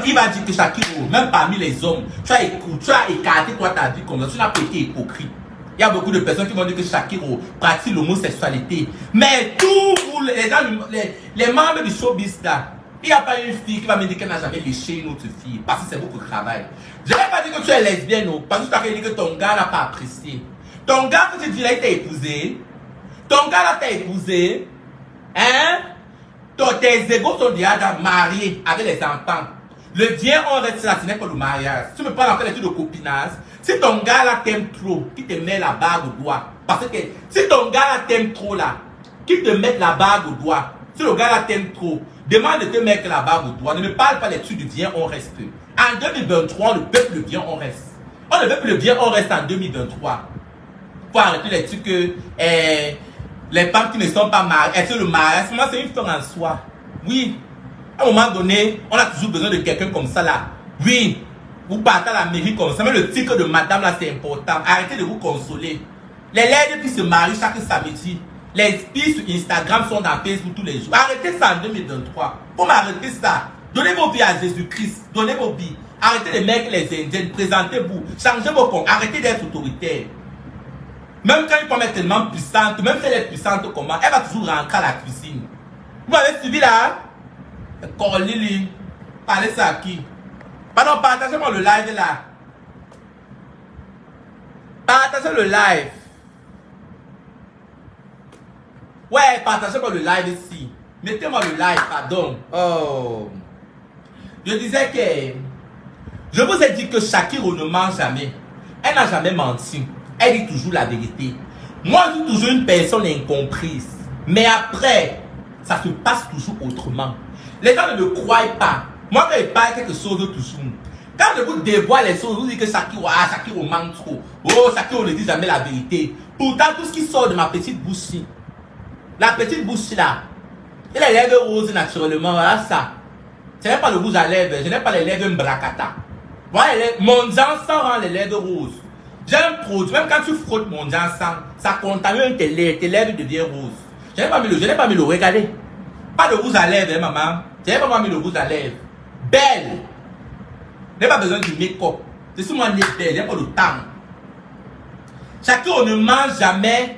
Il va dire que Shakiro, même parmi les hommes, tu as écarté toi ta vie comme ça, tu n'as pas été hypocrite. Il y a beaucoup de personnes qui vont dire que Shakiro pratique l'homosexualité. Mais tous les gens, les membres du showbiz là, il n'y a pas une fille qui va me dire qu'elle n'a jamais léché une autre fille parce que c'est beaucoup de travail. Je ne vais pas dire que tu es lesbienne, non, parce que tu as dit que ton gars n'a pas apprécié. Ton gars que tu dis là, il t'a épousé. Ton gars là t'a épousé. Hein? Tes égaux sont déjà mariés avec les enfants. Le bien on reste là, ce n'est pas le mariage. Tu me parles encore des trucs de copinage. Si ton gars là t'aime trop, qui te met la bague au doigt. Parce que si ton gars là t'aime trop là, qui te met la bague au doigt. Si le gars là t'aime trop, demande de te mettre la bague au doigt. Ne me parle pas des trucs du bien on reste. En 2023, le peuple le bien on reste. On ne veut plus le bien on reste en 2023. Faut arrêter les trucs que les femmes qui ne sont pas mariées. Est-ce que le mariage, moi c'est une fin en soi. Oui. À un moment donné, on a toujours besoin de quelqu'un comme ça là. Oui, vous partez à la mairie comme ça. Mais le titre de madame là, c'est important. Arrêtez de vous consoler. Les lèvres qui se marient chaque samedi. Les filles sur Instagram sont dans Facebook tous les jours. Arrêtez ça en 2023. Faut m'arrêter ça. Donnez vos vies à Jésus-Christ. Donnez vos vies. Arrêtez de mettre les Indiens. Présentez-vous. Changez vos comptes. Arrêtez d'être autoritaire. Même quand une femme est tellement puissante, même si elle est puissante comment, elle va toujours rentrer à la cuisine. Vous m'avez suivi là? Corlili, parlez ça à qui? Pardon, partagez-moi le live là. Partagez le live. Ouais, partagez-moi le live ici. Mettez-moi le live, pardon. Oh. Je disais que je vous ai dit que Shakiro ne ment jamais. Elle n'a jamais menti. Elle dit toujours la vérité. Moi, je suis toujours une personne incomprise. Mais après, ça se passe toujours autrement. Les gens ne me croient pas. Moi, quand je parle quelque chose toujours, quand je vous dévoile les choses, vous dites que Shakiro, Shakiro ment trop. Oh, Shakiro ne dit jamais la vérité. Pourtant, tout ce qui sort de ma petite bouche, la petite bouche là, et les lèvres roses naturellement, voilà ça. Ce n'est pas le rouge à lèvres, je n'ai pas les lèvres bracata. Voilà, mon encens rend les lèvres roses. J'ai un produit, même quand tu frottes mon encens, ça contamine tes lèvres deviennent roses. Je n'ai pas mis le, regardez. Pas de rouge à lèvres, hein, maman. Je n'ai pas mis le rouge à lèvres. Belle. Je n'ai pas besoin de make-up. Je suis moi née belle, je n'ai pas le temps. Chacun on ne mange jamais.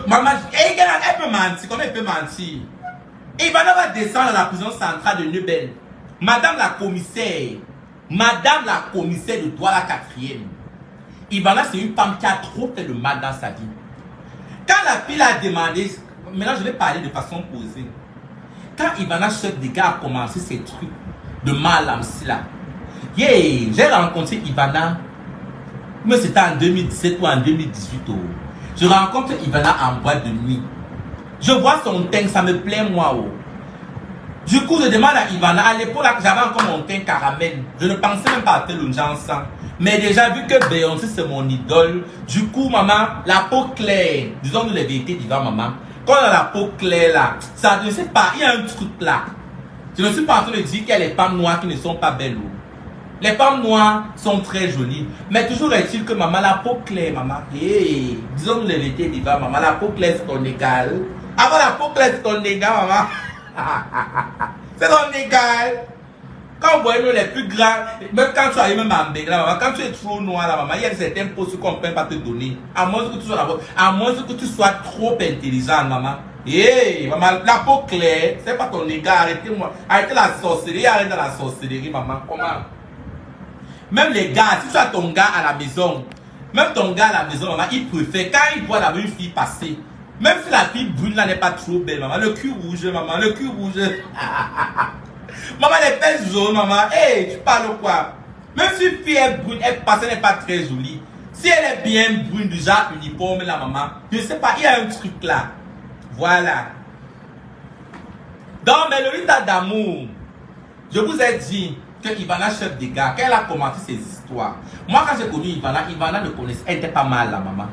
Maman, elle peut mentir. Comment elle peut mentir? Ivana va descendre à la prison centrale de Neubel. Madame la commissaire de Douala 4e. Ivana, c'est une femme qui a trop fait de mal dans sa vie. Quand la fille a demandé, maintenant je vais parler de façon posée. Quand Ivana, chef des gars, a commencé ces trucs de mal là, yeah, j'ai rencontré Ivana, mais c'était en 2017 ou en 2018. Oh. Je rencontre Ivana en boîte de nuit. Je vois son teint, ça me plaît moi. Oh. Du coup, je demande à Ivana, à l'époque j'avais encore mon teint caramel. Je ne pensais même pas à tel ensemble. Mais déjà, vu que Beyoncé c'est mon idole, du coup, maman, la peau claire, disons-nous les vérités d'Ivan, maman, quand on a la peau claire là, ça ne sais pas, il y a un truc là. Je ne suis pas en train de dire qu'il y a les femmes noires qui ne sont pas belles. Les femmes noires sont très jolies. Mais toujours est-il que maman, la peau claire, maman, hey, disons-nous les vérités d'Ivan, maman, la peau claire c'est ton égal. Avant la peau claire c'est ton égal, maman. C'est ton égal. Quand vous voyez les plus grands, même quand tu arrives même en Bengla, quand tu es trop noir là, maman, il y a certains postes qu'on ne peut pas te donner. À moins que tu sois trop intelligent, maman. Hey, maman, la peau claire, c'est pas ton égard. Arrêtez-moi. Arrêtez la sorcellerie, arrêtez la sorcellerie, maman. Comment? Même les gars, si tu as ton gars à la maison, même ton gars à la maison, maman, il préfère, quand il voit la une fille passer, même si la fille brune là n'est pas trop belle, maman, le cul rouge, maman, le cul rouge. Maman, les fesses jaunes, maman. Hey, tu parles quoi? Même si une fille est brune, elle passe, elle n'est pas très jolie. Si elle est bien brune, du genre uniforme, là, maman, je ne sais pas, il y a un truc là. Voilà. Dans Mélodie d'amour, je vous ai dit que Ivana, chef des gars, quand elle a commencé ses histoires, moi, quand j'ai connu Ivana, Ivana ne connaissait, elle n'était pas mal, là, maman.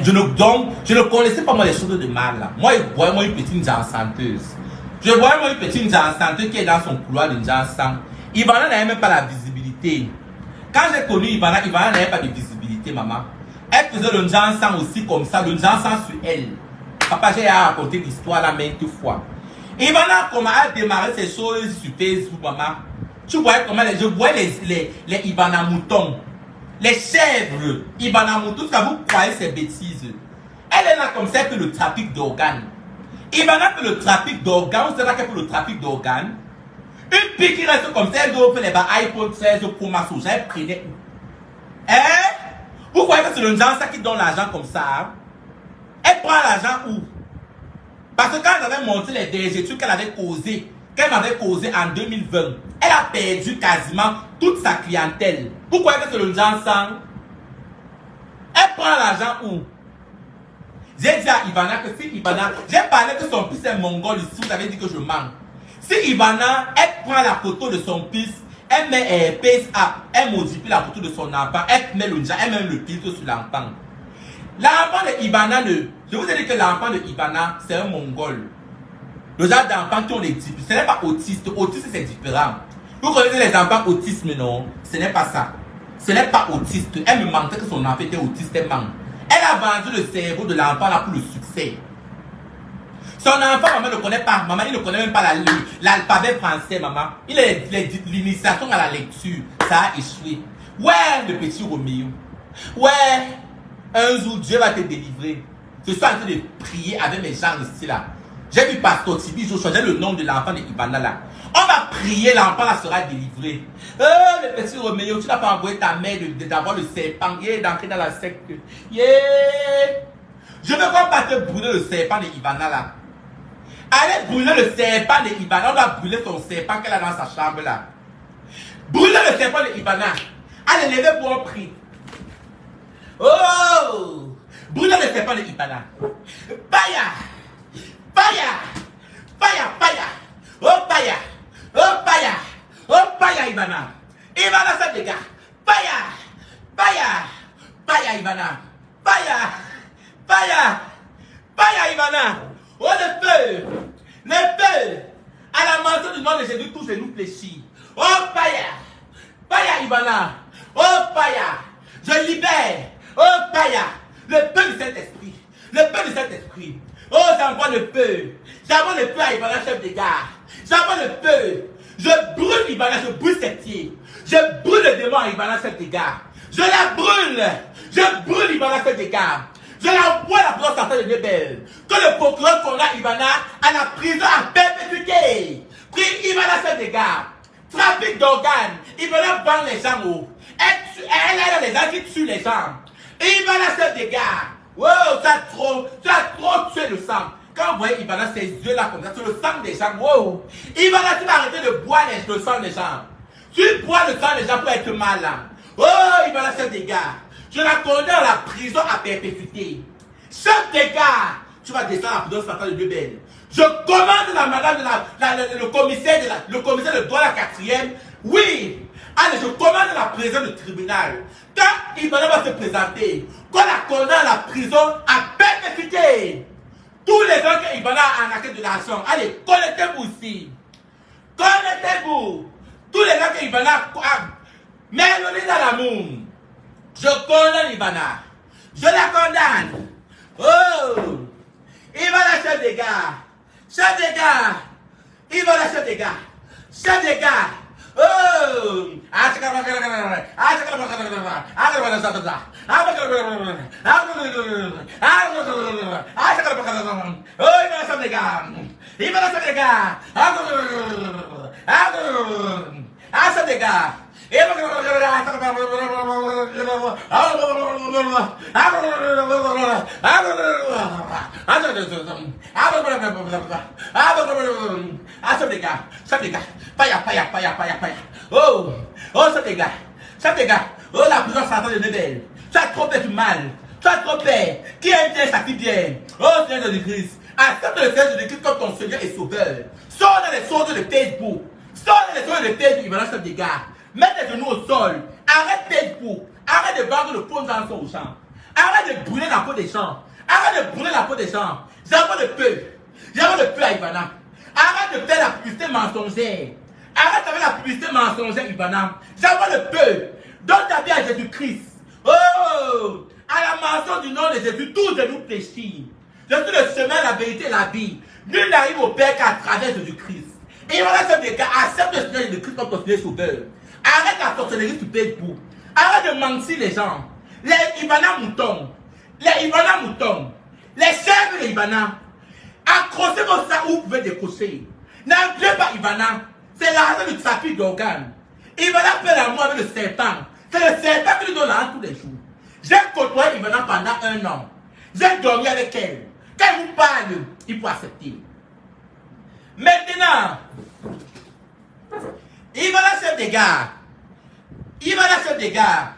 Je ne connaissais pas, moi, les choses de mal, là. Moi, une petite chanteuse. Je vois une petite chanteuse qui est dans son couloir de chanson. Ivana n'avait même pas la visibilité. Quand j'ai connu Ivana, Ivana n'avait pas de visibilité, maman. Elle faisait le chanson aussi comme ça, le chanson sur elle. Papa, j'ai raconté l'histoire là maintes fois. Ivana, comment elle a démarré ses choses sur Facebook, maman. Tu voyais comment je voyais les Ibana moutons, les chèvres, Ibana moutons, tout ça, vous croyez ces bêtises. Elle est là comme ça que le trafic d'organes. Ibana fait le trafic d'organes, c'est là qu'elle fait le trafic d'organes. Une pique qui reste comme ça, elle doit faire les iPhone 13 Pro Max, elle prenait où? Hein? Vous croyez que c'est le genre ça qui donne l'argent comme ça? Hein? Elle prend l'argent où? Parce que quand elle avait monté les DG trucs qu'elle avait causé, qu'elle m'avait causé en 2020, elle a perdu quasiment toute sa clientèle. Vous croyez que c'est le genre ça? Elle prend l'argent où? J'ai dit à Ivana que si Ivana, j'ai parlé que son fils est mongol ici, vous avez dit que je manque. Si Ivana, elle prend la photo de son fils, elle met pace up, elle modifie la photo de son enfant, elle met le elle met le filtre sur l'enfant. L'enfant de Ivana, je vous ai dit que l'enfant de Ivana, c'est un mongol. Le genre d'enfant qui ont des types, ce n'est pas autiste, autiste c'est différent. Vous connaissez les enfants autistes, non? Ce n'est pas ça. Ce n'est pas autiste. Elle me mentait que son enfant était autiste, elle ment. Elle a vendu le cerveau de l'enfant là pour le succès. Son enfant, maman ne connaît pas. Maman, il ne connaît même pas l'alphabet français, maman. Il est l'initiation à la lecture. Ça a échoué. Ouais, le petit Roméo. Ouais, un jour, Dieu va te délivrer. Je suis en train de prier avec mes gens ici là. J'ai vu Pasteur Tibi, je changeais le nom de l'enfant de Ibana là. On va prier, l'enfant là sera délivré. Le petit Roméo, tu n'as pas envoyé ta mère d'avoir le serpent, d'entrer dans la secte. Je veux qu'on parte brûler le serpent de Ibana là. Allez brûler le serpent de Ibana. On va brûler son serpent qu'elle a dans sa chambre là. Brûler le serpent de Ibana. Allez, levez pour un prix. Oh! Brûler le serpent de Ibana. Paya! Paya! Paya! Paya! Oh Paya! Oh Paya! Oh Paya Ibana! Ibana ça dégâts! Paya! Paya! Paya Ibana! Paya! Paya! Paya Ibana! Oh le feu! Le feu! À la mention du nom de Jésus, tous genoux fléchis. Oh Paya! Paya Ibana! Oh Paya! Je libère! Oh Paya! Le feu du Saint-Esprit! Le feu du Saint-Esprit! Oh, j'envoie le feu! J'envoie le feu à Ibana, chef des gars! J'envoie le feu! Je brûle Ibana, je brûle ses pieds! Je brûle le démon à Ibana, chef des gars! Je la brûle! Je brûle Ibana, chef des gars! Je l'envoie à la prison centrale de Nebel! Que le procureur condamne Ibana à la prison à perpétuité! Pris Ibana, chef des gars! Trafic d'organes! Ibana vend les gens haut! Elle a les gens qui tuent les gens! Ibana, chef des gars! Wow, tu as trop tué le sang. Quand vous voyez Ibana, ses yeux là comme ça, c'est le sang des gens. Wow. Ibana, tu vas arrêter de boire le sang des gens. Tu bois le sang des gens pour être malin. Oh, Ibana, chef des gars. Je la condamne à la prison à perpétuité. Chef des gars, tu vas descendre à la prison centrale de Lebel. Je commande la madame de le commissaire de droit la 4e. Oui. Allez, je commande la prison du tribunal. Quand Ibana va se présenter, qu'on la condamne à la prison à perpétuité. Tous les gens que Ibana a arnaqué de l'argent, allez, connectez-vous ici. Connectez-vous. Tous les gens que Ibana a mélodie dans l'amour. Je condamne Ibana. Je la condamne. Oh! Ibana, chef des gars. Chef des gars. Ibana, chef des gars. Chef des gars. Oh! Oh, oh, ça dégâts. Ça dégâts. Oh, la prison centrale de Nebel. Tu as trop fait du mal. Tu as trop fait. Qui aime bien, ça qui bien. Oh, Seigneur de Christ. Accepte le Seigneur de Christ comme ton Seigneur et Sauveur. Sors dans les sources de Facebook. Sors dans les sources de Facebook. Il va lancer des dégâts. Mets tes genoux au sol. Arrête Facebook. Arrête de vendre le faux dans aux gens. Arrête de brûler la peau des gens. Arrête de brûler la peau des gens. J'envoie le feu. J'envoie le feu à Ivana. Arrête de faire la publicité mensongère. Arrête avec la publicité mensongère, Ivana. J'envoie le feu. Donne ta vie à Jésus-Christ. Oh! À la mention du nom de Jésus, tous genoux fléchis. Je suis le chemin, la vérité et la vie. Nul n'arrive au Père qu'à travers Jésus-Christ. Et voilà, chef de gars, accepte le Seigneur de Christ comme ton Seigneur sauveur. Arrête la sorcellerie sur Facebook. Arrête de mentir les gens. Les Ivana moutons. Les Ivana moutons. Les chèvres de Ivana. Accrochez vos sacs où vous pouvez décrocher. N'entrez pas Ivana. C'est la raison du trafic d'organes. Ivana fait l'amour avec le serpent. C'est le serpent qui lui donne l'argent tous les jours. J'ai côtoyé Ivana pendant 1 an. J'ai dormi avec elle. Quand elle vous parle, il faut accepter. Maintenant, Ivana chef des gars. Ivana chef des gars.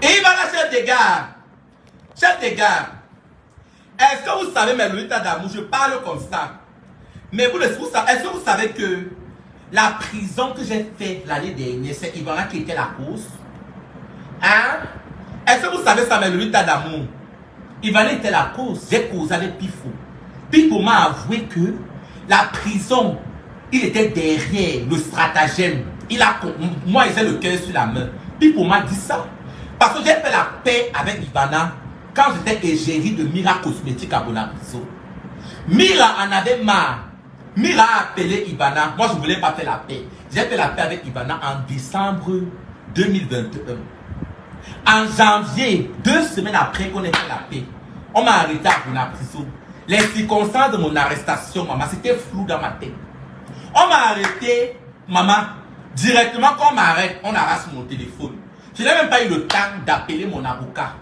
Ivana chef des gars. Chef des gars. Est-ce que vous savez, mais Lolita d'amour, je parle comme ça. Mais est-ce que vous savez que la prison que j'ai faite l'année dernière, c'est Ivana qui était la cause? Hein? Est-ce que vous savez ça, mais Lolita d'amour? Ivana était la cause. J'ai causé avec Pifo. Pifo m'a avoué que la prison, il était derrière le stratagème. Moi, j'ai le cœur sur la main. Pifo m'a dit ça. Parce que j'ai fait la paix avec Ivana quand j'étais égérie de Mira Cosmétique à Bonaprison. Mira en avait marre. Mira a appelé Ivana. Moi, je ne voulais pas faire la paix. J'ai fait la paix avec Ivana en décembre 2021. En janvier, 2 semaines après qu'on ait fait la paix, on m'a arrêté à Bonaprison. Les circonstances de mon arrestation, maman, c'était flou dans ma tête. On m'a arrêté, maman, directement quand on m'arrête, on arrache mon téléphone. Je n'ai même pas eu le temps d'appeler mon avocat.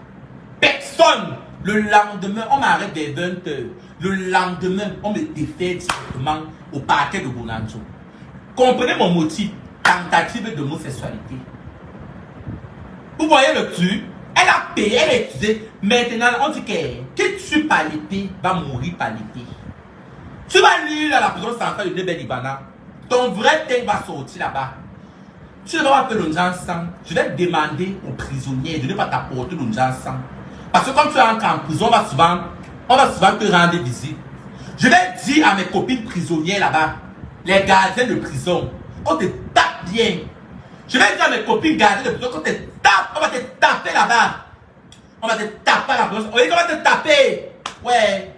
Personne. Le lendemain, on m'arrête des 20 h. Le lendemain, on me défait directement au parquet de Bonanjo. Comprenez mon motif. Tentative de homosexualité. Vous voyez le truc? Elle a payé, elle a utilisé. Maintenant, on dit que tu par l'épée va mourir par l'épée. Tu vas lire à la prison centrale de Nebel Ivana. Ton vrai thème va sortir là-bas. Tu ne vas pas appeler l'onjan-sang. Je vais demander aux prisonniers de ne pas t'apporter l'onjan-sang. Parce que quand tu entres en prison, on va souvent te rendre visite. Je vais dire à mes copines prisonnières là-bas, les gardiens de prison, on te tape bien. Je vais dire à mes copines gardiens de prison, qu'on te tape, on va te taper là-bas. On va te taper à la prison. Oui, on va te taper. Ouais.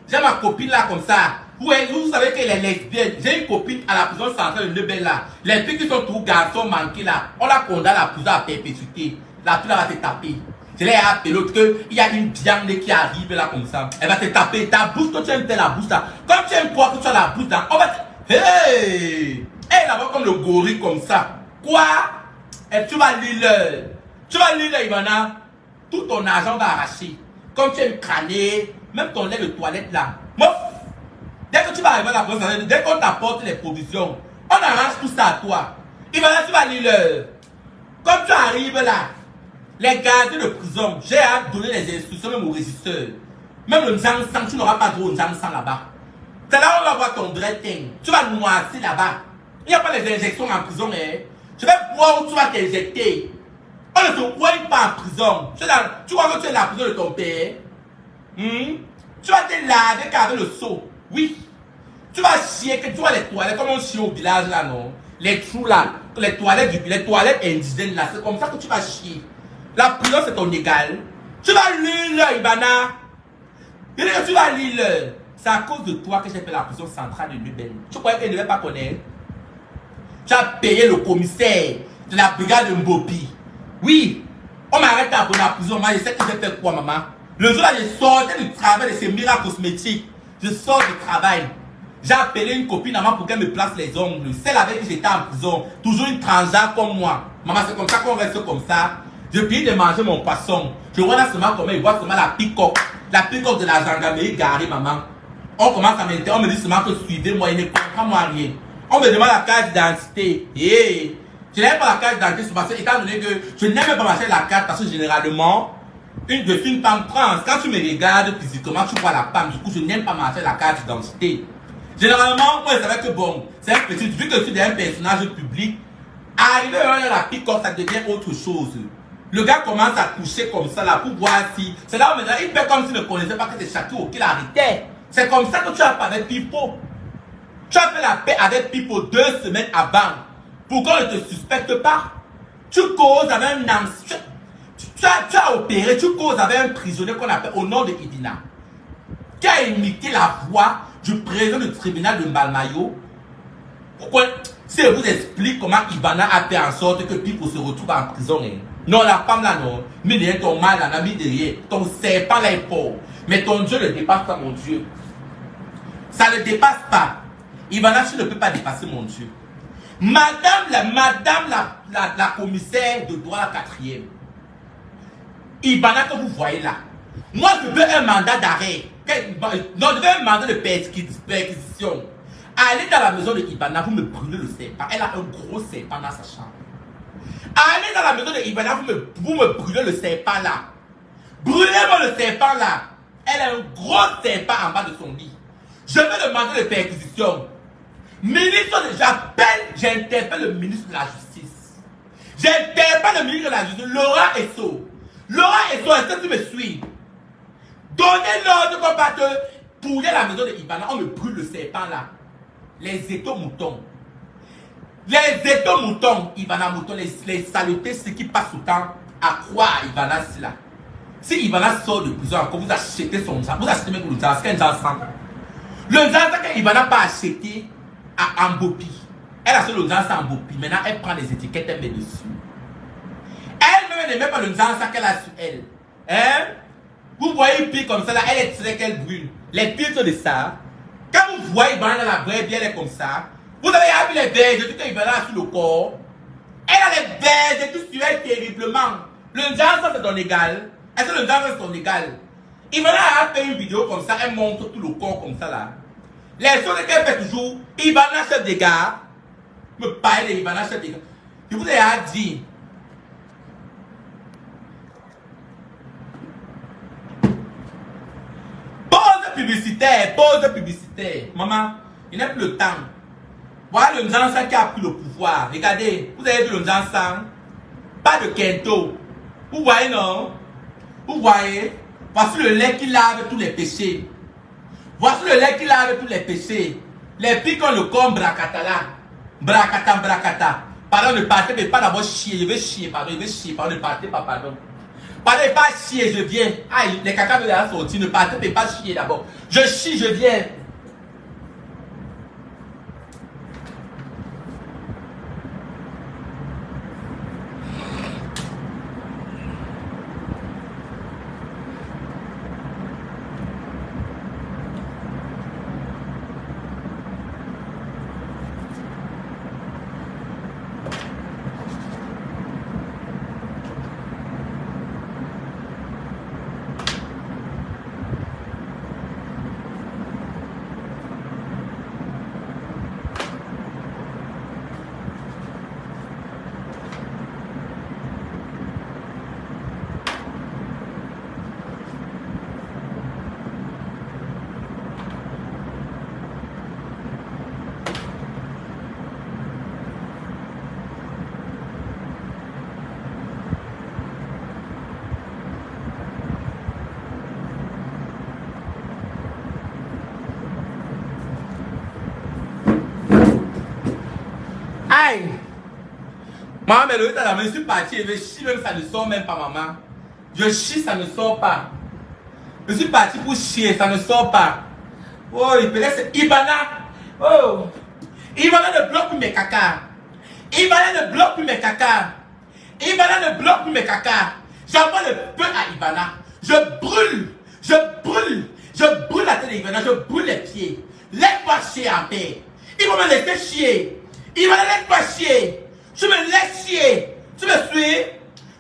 J'ai ma copine là comme ça. Ouais, vous savez qu'elle est lesbienne. J'ai une copine à la prison centrale de Nebel là. Les filles qui sont tous garçons manqués là, on la condamne à la prison à perpétuité. La fille là va te taper. Je l'ai appelé l'autre qu'il y a une viande qui arrive là comme ça. Elle va te taper. Ta bouche, toi tu aimes faire la bouche là. Comme tu aimes quoi que tu as la bouche là, on va te... Hey! Elle là-bas comme le gorille comme ça. Quoi? Et tu vas lire. Tu vas lire Ivana. Tout ton argent va arracher. Comme tu aimes crâner, même ton lait de toilette là. Mouf! Dès que tu vas arriver à la prison, dès qu'on t'apporte les provisions, on arrache tout ça à toi. Ivana, tu vas lire. Comme tu arrives là, les gardiens de prison, j'ai à donner les instructions même aux régisseurs. Même le Nzang-Sang, tu n'auras pas droit au Nzang-Sang là-bas. C'est là où on va voir ton vrai thing. Tu vas noircir là-bas. Il n'y a pas les injections en prison. Hein. Je vais voir où tu vas t'injecter. On ne te voit pas en prison. Tu vois que tu es dans la prison de ton père. Tu vas te laver avec le seau. Oui. Tu vas chier, que tu vois les toilettes, comme on chie au village là, non? Les trous là, les toilettes indigènes là, c'est comme ça que tu vas chier. La prison c'est ton égal. Tu vas lire Ivana. Tu vas lire. C'est à cause de toi que j'ai fait la prison centrale de Nebel. Tu croyais qu'elle ne devait pas connaître? Tu as payé le commissaire de la brigade de Mbopi. Oui. On m'arrête à la prison. Moi, je sais que j'ai fait quoi, maman? Le jour là, je sortais du travail de ces miracles cosmétiques. Je sors du travail. J'ai appelé une copine à moi pour qu'elle me place les ongles. Celle avec qui j'étais en prison. Toujours une transgenre comme moi. Maman, c'est comme ça qu'on reste comme ça. Je finis de manger mon poisson. Je vois là seulement comment il voit seulement la picoque. La picoque de la gendarmerie garée, maman. On commence à m'interroger. On me dit seulement que suivez-moi. Il ne comprend moi rien. On me demande la carte d'identité. Yeah. Je n'aime pas la carte d'identité parce que, étant donné que je n'aime pas marcher la carte parce que généralement, je suis une femme trans. Quand tu me regardes physiquement, tu vois la femme. Du coup, je n'aime pas marcher la carte d'identité. Généralement, moi, je savais que bon, c'est un petit, vu que tu es un personnage public, arriver à la picoque, ça devient autre chose. Le gars commence à coucher comme ça là pour voir si. C'est là où maintenant il fait comme s'il ne connaissait pas que c'est Shakiro qui l'arrêtait. C'est comme ça que tu as fait avec Pipo. Tu as fait la paix avec Pipo 2 semaines avant. Pour qu'on ne te suspecte pas. Tu causes avec un ancien. Tu as opéré, tu causes avec un prisonnier qu'on appelle au nom de Ibina, qui a imité la voix du président du tribunal de Mbalmayo. Pourquoi? Si je vous explique comment Ibana a fait en sorte que Pipo se retrouve en prison. Hein. Non, la femme là, non. Mais derrière ton mal, là, mis derrière. Ton serpent là est fort. Mais ton Dieu ne dépasse pas mon Dieu. Ça ne dépasse pas. Ibana, tu ne peux pas dépasser mon Dieu. Madame la commissaire de droit la 4e. Ibana que vous voyez là. Moi, je veux un mandat d'arrêt. Non, je veux un mandat de perquisition. Allez dans la maison de Ibana, vous me brûlez le serpent. Elle a un gros serpent dans sa chambre. Allez dans la maison de Ibana, vous me brûlez le serpent là. Brûlez-moi le serpent là. Elle a un gros serpent en bas de son lit. Je veux le mandat de perquisition. Ministre, j'interpelle le ministre de la Justice. J'interpelle le ministre de la Justice, Laura Esso. Laura Esso, est-ce que tu me suis? Donnez l'ordre qu'on va te pouiller la maison de Ibana. On me brûle le serpent là. Les étaux moutons. Les étaux moutons, Ibana mouton, les saletés, ce qui passe tout le temps à croire à Ibana là. Si Ibana sort de prison encore, vous achetez son sang. Vous achetez même le sang, c'est un sang. Le sang que Ibana n'a pas acheté à Ambopi. Elle a acheté le sang en Ambopi. Maintenant, elle prend les étiquettes, elle met dessus. Elle ne met pas le sang qu'elle a sur elle. Hein? Vous voyez une pile comme ça, là, elle est très qu'elle brûle. Les piles sont de ça. Quand vous voyez Ibana dans la vraie vie, elle est comme ça. Vous avez vu les berges, tout Ibana sur le corps. Elle a les berges, tout sur elle terriblement. Le sang, c'est ton égal. Est-ce que le sang, c'est ton égal? Ibana a fait une vidéo comme ça, elle montre tout le corps comme ça là. Les choses qu'elle fait toujours, Ibana chef des gars. Me parle de Ibana chef des gars. Je vous ai dit. Pause publicitaire. Maman, il n'a plus le temps. Voilà le Nzansa qui a pris le pouvoir. Regardez, vous avez vu le Nzansa. Pas de Kento. Vous voyez, non? Vous voyez? Voici le lait qui lave tous les péchés. Voici le lait qui lave tous les péchés. Les pics ont le corps bracata là. Bracata. Pardon, ne partez pas d'abord chier. Je vais chier, pardon, ne partez pas, pardon. Parlez pas chier, je viens. Aïe, les caca de la sortie, ne partez pas chier d'abord. Je chie, je viens. Aïe! Maman, mais le à la main, je suis parti, je chie même, ça ne sort même pas, maman. Je chie, ça ne sort pas. Je suis parti pour chier, ça ne sort pas. Oh, il peut laisser Ibana. Oh! Ibana ne bloque plus mes caca. Ibana ne bloque plus mes caca. Ibana ne bloque plus mes caca. J'envoie le feu à Ibana. Je brûle la tête d'Ibana, je brûle les pieds. Laisse-moi chier en paix. Il va me laisser chier. Ibana, laisse-moi chier. Tu me laisses chier. Tu me suis?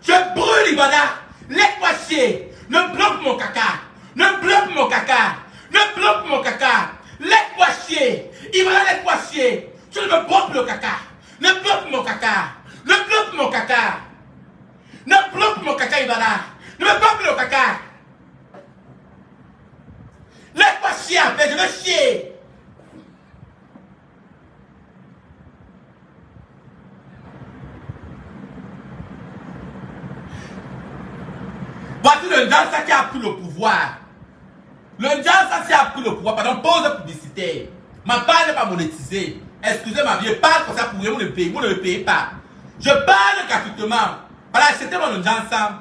Je brûle Ibana. Laisse-moi chier. Ne bloque mon caca. Ne bloque mon caca. Ne bloque mon caca. Laisse-moi chier. Ibana, laisse-moi chier. Tu ne me bloques le caca. Ne bloque mon caca. Ne bloque mon caca. Ne bloque mon caca, Ibana. Ne me bloque le caca. Laisse-moi chier en fait, je veux chier. Voici le Nzansa qui a pris le pouvoir. Le Nzansa qui a pris le pouvoir. Pardon, pause publicitaire. Ma page n'est pas monétisée. Excusez ma vie, je parle comme ça pour vous ne le payez pas. Je parle gratuitement. Voilà, c'était mon Nzansa.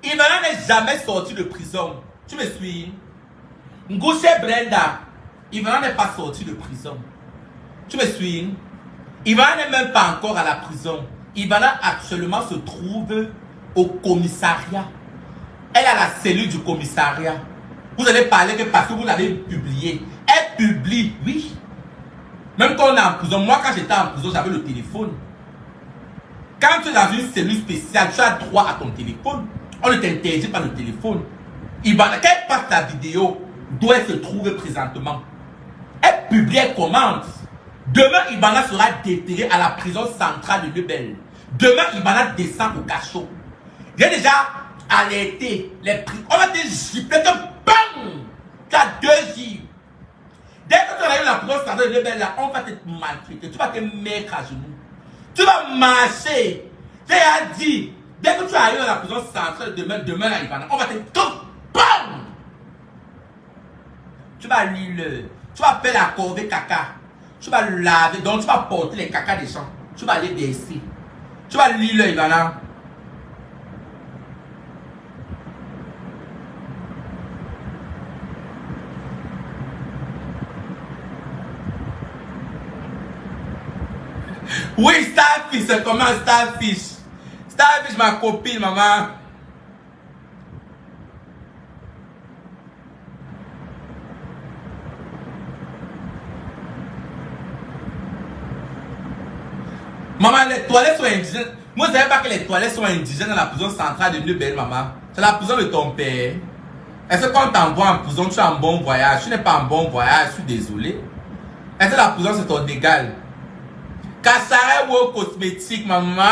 Ivana n'est jamais sorti de prison. Tu me suis? Ngouché Brenda, Ivana n'est pas sorti de prison. Tu me suis? Ivana n'est même pas encore à la prison. Ivana actuellement se trouve au commissariat. Elle a la cellule du commissariat. Vous allez parler que parce que vous l'avez publié. Elle publie, oui. Même quand on est en prison, moi quand j'étais en prison, j'avais le téléphone. Quand tu es dans une cellule spéciale, tu as droit à ton téléphone. On ne t'interdit pas le téléphone. Ivana, quand elle passe la vidéo, d'où elle se trouve présentement, elle publie, elle commente. Demain, Ivana sera déterrée à la prison centrale de Lebel. Demain, Ivana descend au cachot. J'ai déjà alerté les prix. On va te gifler que bang! Tu as 2 jours. Dès que tu arrives à la prison centrale de Lebel, là, on va te maltraiter. Tu vas te mettre à genoux. Tu vas marcher. J'ai dit, dès que tu arrives à la prison centrale demain là, Ivana, on va te bang! Tu vas lire, tu vas faire la corvée caca. Tu vas laver, donc tu vas porter les caca des gens. Tu vas aller baisser. Tu vas lire, Ivana. Oui, Starfish, c'est comment Starfish? Starfish, ma copine, maman. Maman, les toilettes sont indigènes. Moi, vous ne savez pas que les toilettes sont indigènes dans la prison centrale de Lebel, maman. C'est la prison de ton père. Est-ce que quand on t'envoie en prison, tu es en bon voyage? Tu n'es pas en bon voyage, je suis désolé. Est-ce que la prison, c'est ton égal? Kassare ou cosmétique, maman?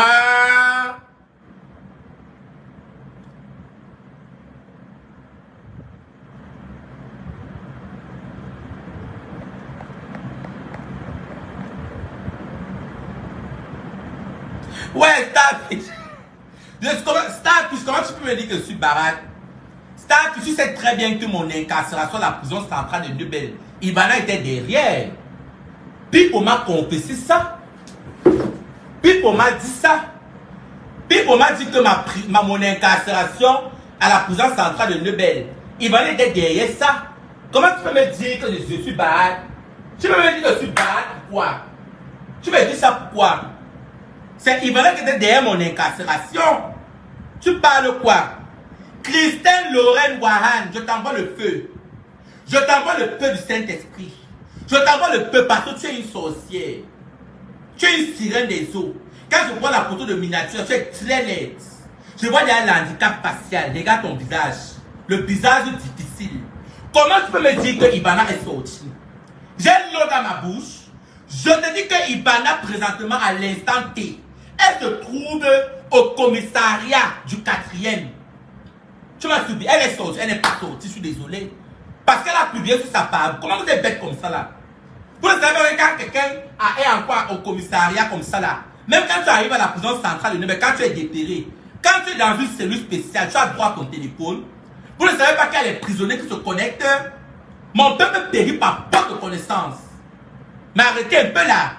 Ouais, Starfish. Starfish, comment tu peux me dire que je suis baraque? Starfish, tu sais très bien que mon incarcération à la prison centrale de Lebel, Ivana était derrière. Pipo m'a confessé ça. Pipo m'a dit ça. Pipo m'a dit que mon incarcération à la prison centrale de Lebel, Ivana était derrière ça. Comment tu peux me dire que je suis baraque? Tu peux me dire que je suis baraque? Pourquoi? Tu me dis ça pourquoi? C'est Ivana qui était derrière mon incarcération. Tu parles quoi? Christine Lorraine Wahan, je t'envoie le feu. Je t'envoie le feu du Saint-Esprit. Je t'envoie le feu parce que tu es une sorcière. Tu es une sirène des eaux. Quand je vois la photo de miniature, tu es très laide. Je vois derrière l'handicap facial. Regarde ton visage. Le visage difficile. Comment tu peux me dire que Ivana est sortie? J'ai l'eau dans ma bouche. Je te dis que Ivana, présentement, à l'instant T, elle se trouve au commissariat du 4e. Tu m'as suivi. Elle est sortie. Elle n'est pas sortie. Je suis désolé. Parce qu'elle a publié sur sa page. Comment vous êtes bête comme ça là? Vous ne savez pas quand quelqu'un est encore au commissariat comme ça là. Même quand tu arrives à la prison centrale de Lebel, quand tu es déterré, quand tu es dans une cellule spéciale, tu as droit à ton téléphone. Vous ne savez pas qu'il y a les prisonniers qui se connectent. Mon peuple périt par peu de connaissance. Mais arrêtez un peu là.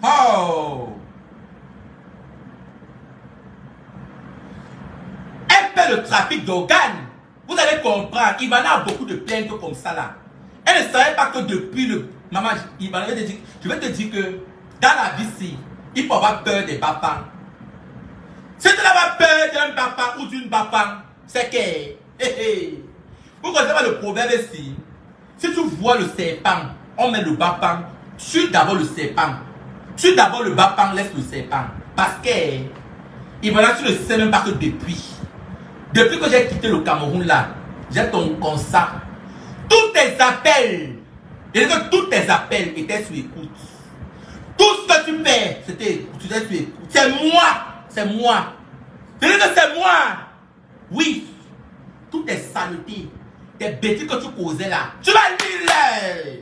Oh. Elle fait le trafic d'organes. Vous allez comprendre. Ivana a beaucoup de plaintes comme ça là. Elle ne savait pas que depuis le... Maman, Ivana, je vais te dire que dans la vie, si, il faut avoir peur des papas. Si tu n'as pas peur d'un papa ou d'une papa, c'est que... Vous connaissez pas le proverbe ici? Si tu vois le serpent, on met le bapang, tue d'abord le serpent. Tue d'abord le bapang, laisse le serpent. Parce que, Ivana, tu ne sais même pas que depuis que j'ai quitté le Cameroun là, j'ai ton constat. Tous tes appels, et que tous tes appels étaient sur écoute. Tout ce que tu fais, c'était sur écoute. C'est moi, c'est moi. C'est que c'est moi. Oui, toutes tes saletés, tes bêtises que tu causais là, tu vas lire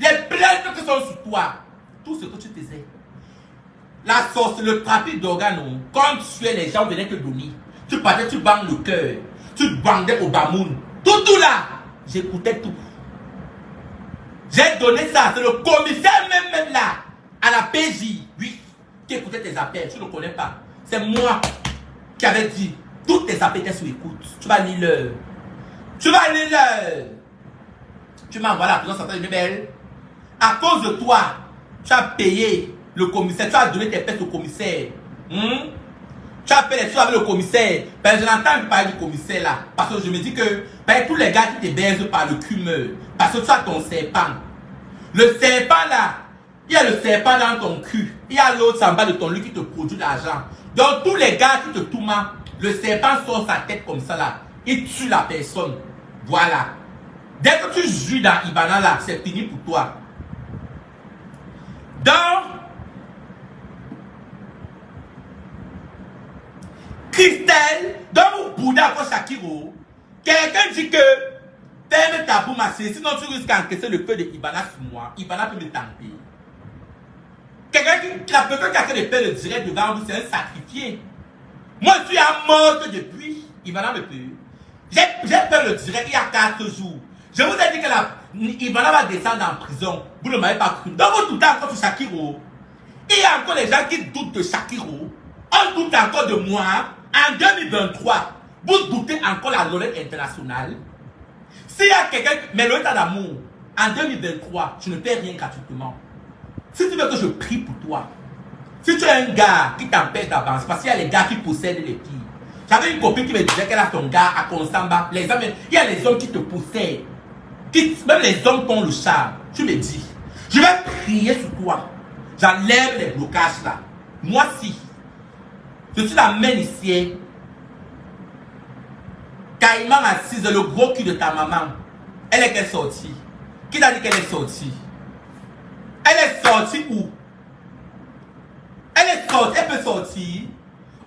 les plaintes qui sont sur toi. Tout ce que tu faisais. La sauce, le trafic d'organes, quand tu es les gens venaient te donner. Tu partais, tu bandes le cœur. Tu bandais au Bamoun. Tout là. J'écoutais tout. J'ai donné ça. C'est le commissaire même là. À la PJ. Oui. Qui écoutait tes appels. Tu ne le connais pas. C'est moi. qui avait dit, toutes tes appétences sous écoute. Tu vas lire l'heure. Tu vas lire l'heure. Tu m'envoies la prison, ça une belle. À cause de toi, tu as payé le commissaire, tu as donné tes pètes au commissaire. Tu as fait les choses avec le commissaire. Ben, je n'entends pas parler du commissaire là. Parce que je me dis que ben, tous les gars qui te baisent par le cul meurent. Parce que tu as ton serpent. Le serpent là, il y a le serpent dans ton cul. Il y a l'autre en bas de ton lit qui te produit de l'argent. Donc tous les gars qui te tourmentent, le serpent sort sa tête comme ça là. Il tue la personne. Voilà. Dès que tu jouis dans Ibana là, c'est fini pour toi. Donc, Christelle, dans vous boudez encore Shakiro, quelqu'un dit que ferme ta boue ma chérie, sinon tu risques d'encaisser le feu de Ibana sur moi. Ibana peut me tenter. Quelqu'un qui a fait le feu de direct devant vous, c'est un sacrifié. Moi, je suis à mort depuis. Ibana me peut. J'ai fait le direct il y a 4 jours. Je vous ai dit que Ibana va descendre en prison. Vous ne m'avez pas cru. Donc vous doutez encore sur Shakiro. Il y a encore les gens qui doutent de Shakiro. On doute encore de moi. En 2023, vous doutez encore la Lorette internationale. S'il y a quelqu'un, mais le état d'amour, en 2023, je ne paie rien gratuitement. Si tu veux que je prie pour toi, si tu es un gars qui t'empêche d'avancer, parce qu'il y a les gars qui possèdent les filles. J'avais une copine qui me disait qu'elle a son gars à Consamba. Les hommes, il y a les hommes qui te possèdent. Même les hommes qui ont le charme. Tu me dis, je vais prier sur toi. J'enlève les blocages là. Moi si. Je suis la main ici. Caïman assise, le gros cul de ta maman. Elle est sortie. Qui t'a dit qu'elle est sortie? Elle est sortie où? Elle est sortie, elle peut sortir.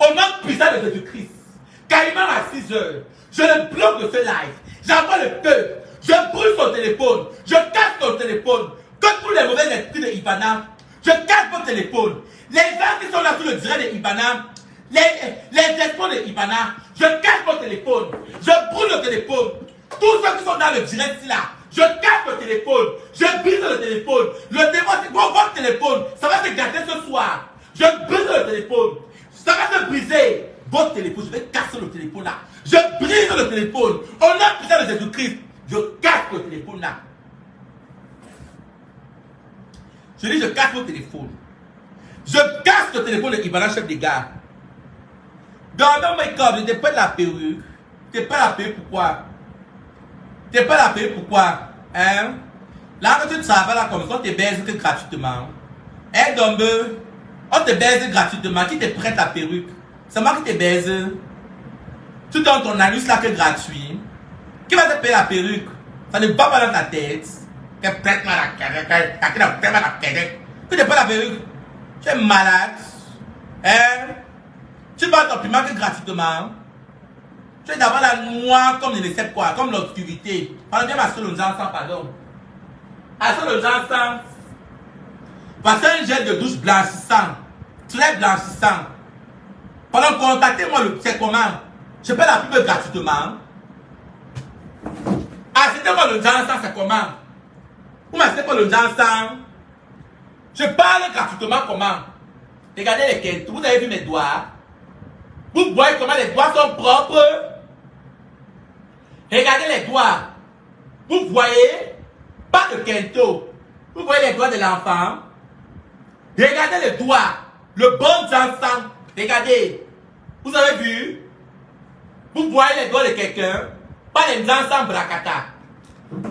Au nom puissant de Jésus-Christ. Caïman à 6 heures. Je le bloque de ce live. J'envoie le feu. Je brûle son téléphone. Je casse son téléphone. Que tous les mauvais esprits de Ibana. Je casse votre téléphone. Les gens qui sont là sur le direct de Ibana. Les esprits de Ibana. Je casse votre téléphone. Je brûle le téléphone. Tous ceux qui sont dans le direct ici là. Je casse le téléphone. Je brise le téléphone. Le téléphone, c'est quoi votre téléphone? Ça va se gâter ce soir. Je brise le téléphone. Ça va se briser. Votre téléphone, je vais casser le téléphone là. Je brise le téléphone. Au nom puissant de Jésus-Christ, je casse le téléphone là. Je dis, je casse le téléphone. Je casse le téléphone de Ibana, chef des gars. Dans my God, je t'ai pas la perruque. Tu n'es pas la perruque, pourquoi? Tu n'es pas la perruque, pourquoi? Hein? Là, quand tu travailles là comme ça, on te baise gratuitement. Hein, Dombe? On te baise gratuitement. Qui te prête la perruque? C'est moi qui te baise. Tu donnes ton anus là que gratuit. Qui va te payer la perruque? Ça ne va pas dans ta tête. Que prête-moi la perruque. Tu n'es pas la perruque. Tu es malade. Hein? Tu vas ton piment gratuitement. Tu es d'abord la noire comme je ne sais quoi, comme l'obscurité. Pardon, viens m'assurer le ensemble, pardon. Assure le ensemble. Parce un gel de douche blanchissant. Très blanchissant. Pendant contactez-moi le c'est comment. Je paie la pub gratuitement. Achetez-moi le ensemble, c'est comment. Vous m'achetez pas le ensemble. Je parle gratuitement comment. Regardez les quêtes. Vous avez vu mes doigts. Vous voyez comment les doigts sont propres. Regardez les doigts. Vous voyez pas le kento. Vous voyez les doigts de l'enfant. Regardez les doigts. Le bon ensemble. Regardez. Vous avez vu? Vous voyez les doigts de quelqu'un. Pas les ensemble bracata.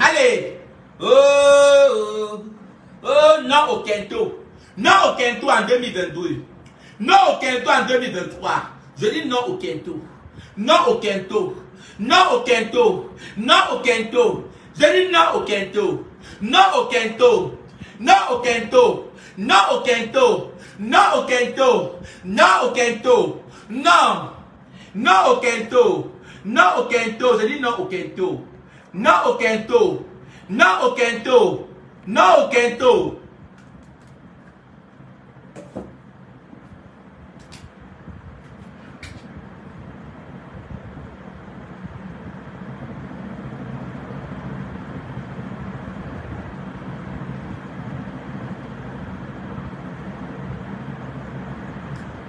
Allez. Oh. Oh non au kento. Non au kento en 2022. Non au kento en 2023. Je dis non au kento. Non au kento. Non au kento. Non au kento. Je dis non au kento. Non au kento. Non au kento. Non au kento. Non au kento. Non au kento. Non. Non au kento. Non au kento. Je dis non au kento. Non au kento. Non au kento. Non au kento.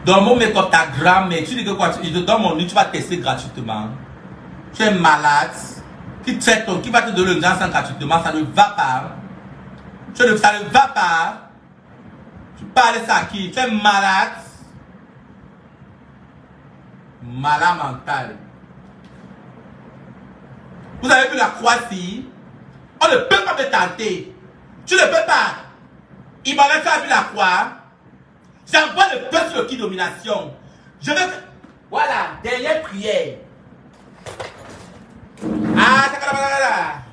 Dans mon make-up, ta gramme, mais tu dis que quoi? Je te donne mon nuit, tu vas tester gratuitement. Tu es malade. Qui va te donner le Janssen gratuitement, ça ne va pas. Ça ne va pas. Tu parles ça à qui? Tu es malade. Malade mental. Vous avez vu la croix-ci? On ne peut pas me tenter. Tu ne peux pas. Il m'a dit, tu as vu la croix? J'envoie le feu sur le qui domination. Je veux que... Voilà, dernière prière. Ah, sakalabala.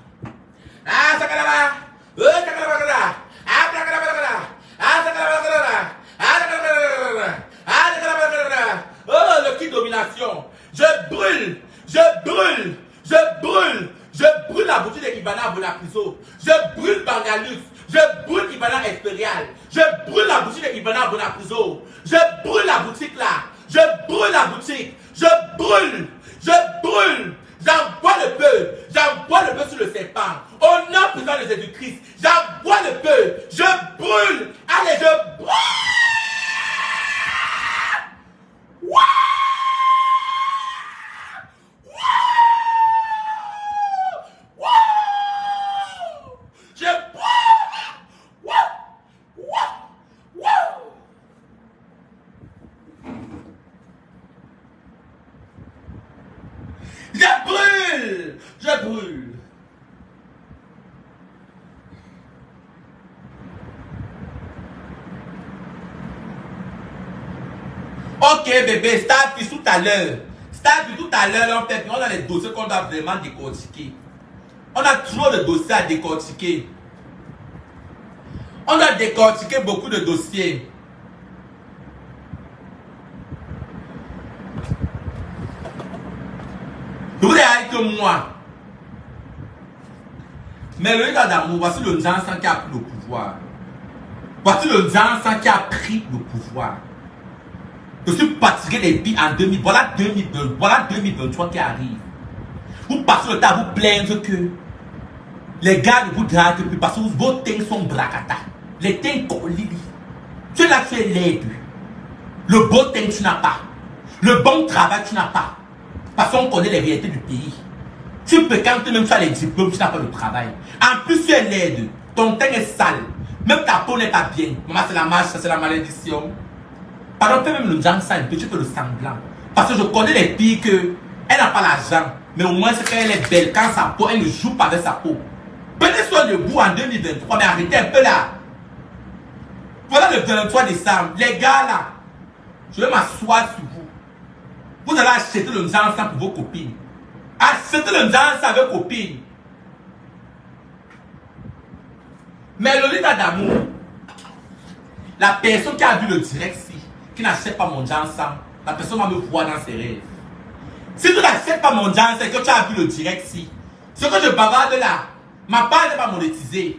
Ah, sakalabala. Oh, sakalabala. Ah, sakalabala. Ah, sakalabala. Ah, sakalabala. Ah, sakalabala. Oh, le qui domination. Je brûle. Je brûle. Je brûle. Je brûle la boutique de Ibana à Bonapriso. Je brûle Bangalux. Je brûle Ibana Impérial. Je brûle la boutique de Ibana à Bonapriso. Je brûle la boutique là. Je brûle la boutique. Je brûle. Je brûle. J'envoie le feu. J'envoie le feu sur le serpent. Au nom puissant de Jésus-Christ. J'envoie le feu. Je brûle. Allez, je brûle. Wouah! Je brûle. Je brûle. Ok bébé, start tout à l'heure. Start tout à l'heure, en fait, on a les dossiers qu'on doit vraiment décortiquer. On a trop de dossiers à décortiquer. On a décortiqué beaucoup de dossiers. Vous avez que moi. Mais le gars d'amour, voici le Janssen qui a pris le pouvoir. Voici le Janssen qui a pris le pouvoir. Je suis fatigué des billes en 2000. Voilà 2022, voilà 2023 qui arrive. Vous passez le temps à vous plaindre que les gars ne vous draguent plus parce que vos things sont bracata. Les things collis. Tu es là, tu es laid. Le beau thing, tu n'as pas. Le bon travail, tu n'as pas. Parce qu'on connaît les réalités du pays. Tu peux quand même faire les diplômes, tu n'as pas le travail. En plus, tu es laid. Ton teint est sale. Même ta peau n'est pas bien. Maman, c'est la marche, c'est la malédiction. Pardon, fais même le Janssen un peu, tu fais le semblant. Parce que je connais les filles que elle n'a pas l'argent. Mais au moins, c'est qu'elle est belle. Quand sa peau, elle ne joue pas avec sa peau. Prenez soin de vous en 2023, mais arrêtez un peu là. Voilà le 23 décembre. Les gars là, je vais m'asseoir sur vous. Vous allez acheter le Janssen pour vos copines. Achetez le Janssen avec vos copines. Mais le leader d'amour, la personne qui a vu le direct, qui n'achète pas mon Janssen, la personne va me voir dans ses rêves. Si tu n'achètes pas mon Janssen et que tu as vu le direct, ce que je bavarde là, ma page n'est pas monétisée.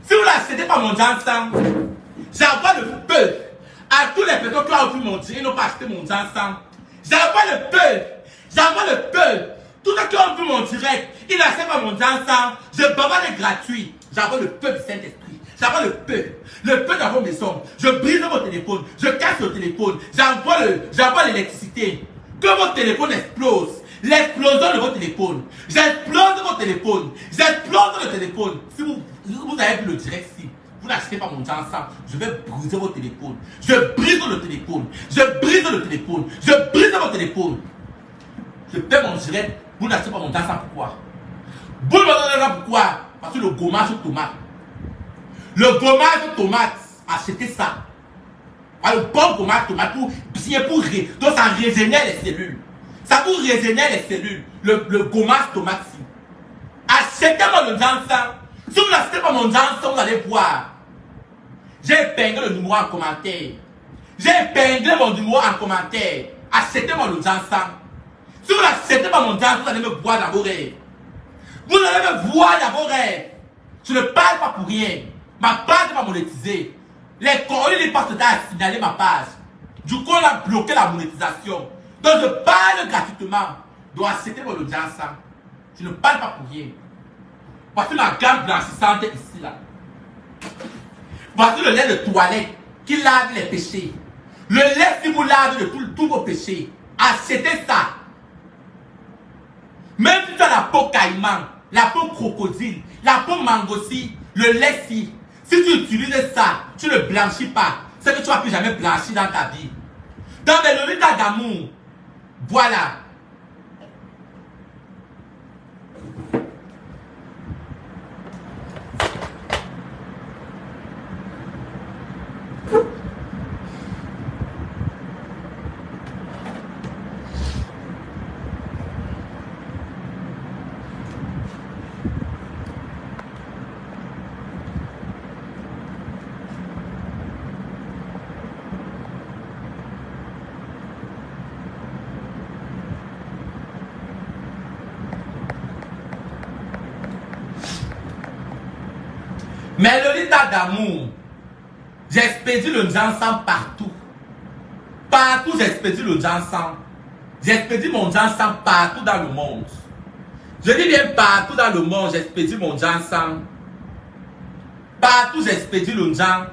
Si vous n'achetez pas mon Janssen, j'envoie le feu à tous les personnes qui ont vu mon direct et n'ont pas acheté mon Janssen. J'envoie le feu. J'envoie le feu. Tous ceux qui ont vu mon direct, ils n'achètent pas mon Janssen. Je bavarde gratuit. J'envoie le feu du Saint-Esprit. J'envoie le feu. Le feu dans vos maisons. Je brise vos téléphones. Je casse le téléphone. J'envoie l'électricité. Que votre téléphone explose. L'explosion de votre téléphone. J'explose votre téléphone. J'explose le téléphone. Si vous avez vu le direct ici, vous n'achetez pas mon Janssen, je vais briser votre téléphone. Je brise le téléphone. Je brise le téléphone. Je brise votre téléphone. Je fais mon direct. Vous n'achetez pas mon Janssen. Pourquoi? Vous ne me donnez pas pourquoi? Parce que le gommage de tomate. Le gommage de tomate, achetez ça. Le bon gommage de tomate pour bien pour donc ça régénère les cellules. Ça vous régénère les cellules. Le gommage de tomate. Achetez-moi le Janssen. Si vous n'achetez pas mon Janssen, vous allez voir. J'ai épinglé le numéro en commentaire. J'ai épinglé mon numéro en commentaire. Achetez-moi le Janssen. Si vous n'achetez pas mon Janssen, vous allez me voir dans vos rêves. Vous allez me voir dans vos rêves. Je ne parle pas pour rien. Ma page n'est pas monétisée. Les courriers ne passent pas à signaler ma page. Du coup, on a bloqué la monétisation. Donc, je parle gratuitement. Donc, achetez-moi le Janssen. Je ne parle pas pour rien. Voici la gamme blanchissante ici, là. Voici le lait de toilette qui lave les péchés. Le lait qui vous lave de tous vos péchés. Achetez ça. Même si tu as la peau caïman, la peau crocodile, la peau mangossi, le lait si tu utilises ça, tu ne blanchis pas. C'est que tu ne vas plus jamais blanchir dans ta vie. Dans le litre d'amour, voilà. Mais le litre d'amour, j'expédie le encens partout. Partout, j'expédie le encens. J'expédie mon encens partout dans le monde. Je dis bien partout dans le monde, j'expédie mon encens. Partout, j'expédie le encens.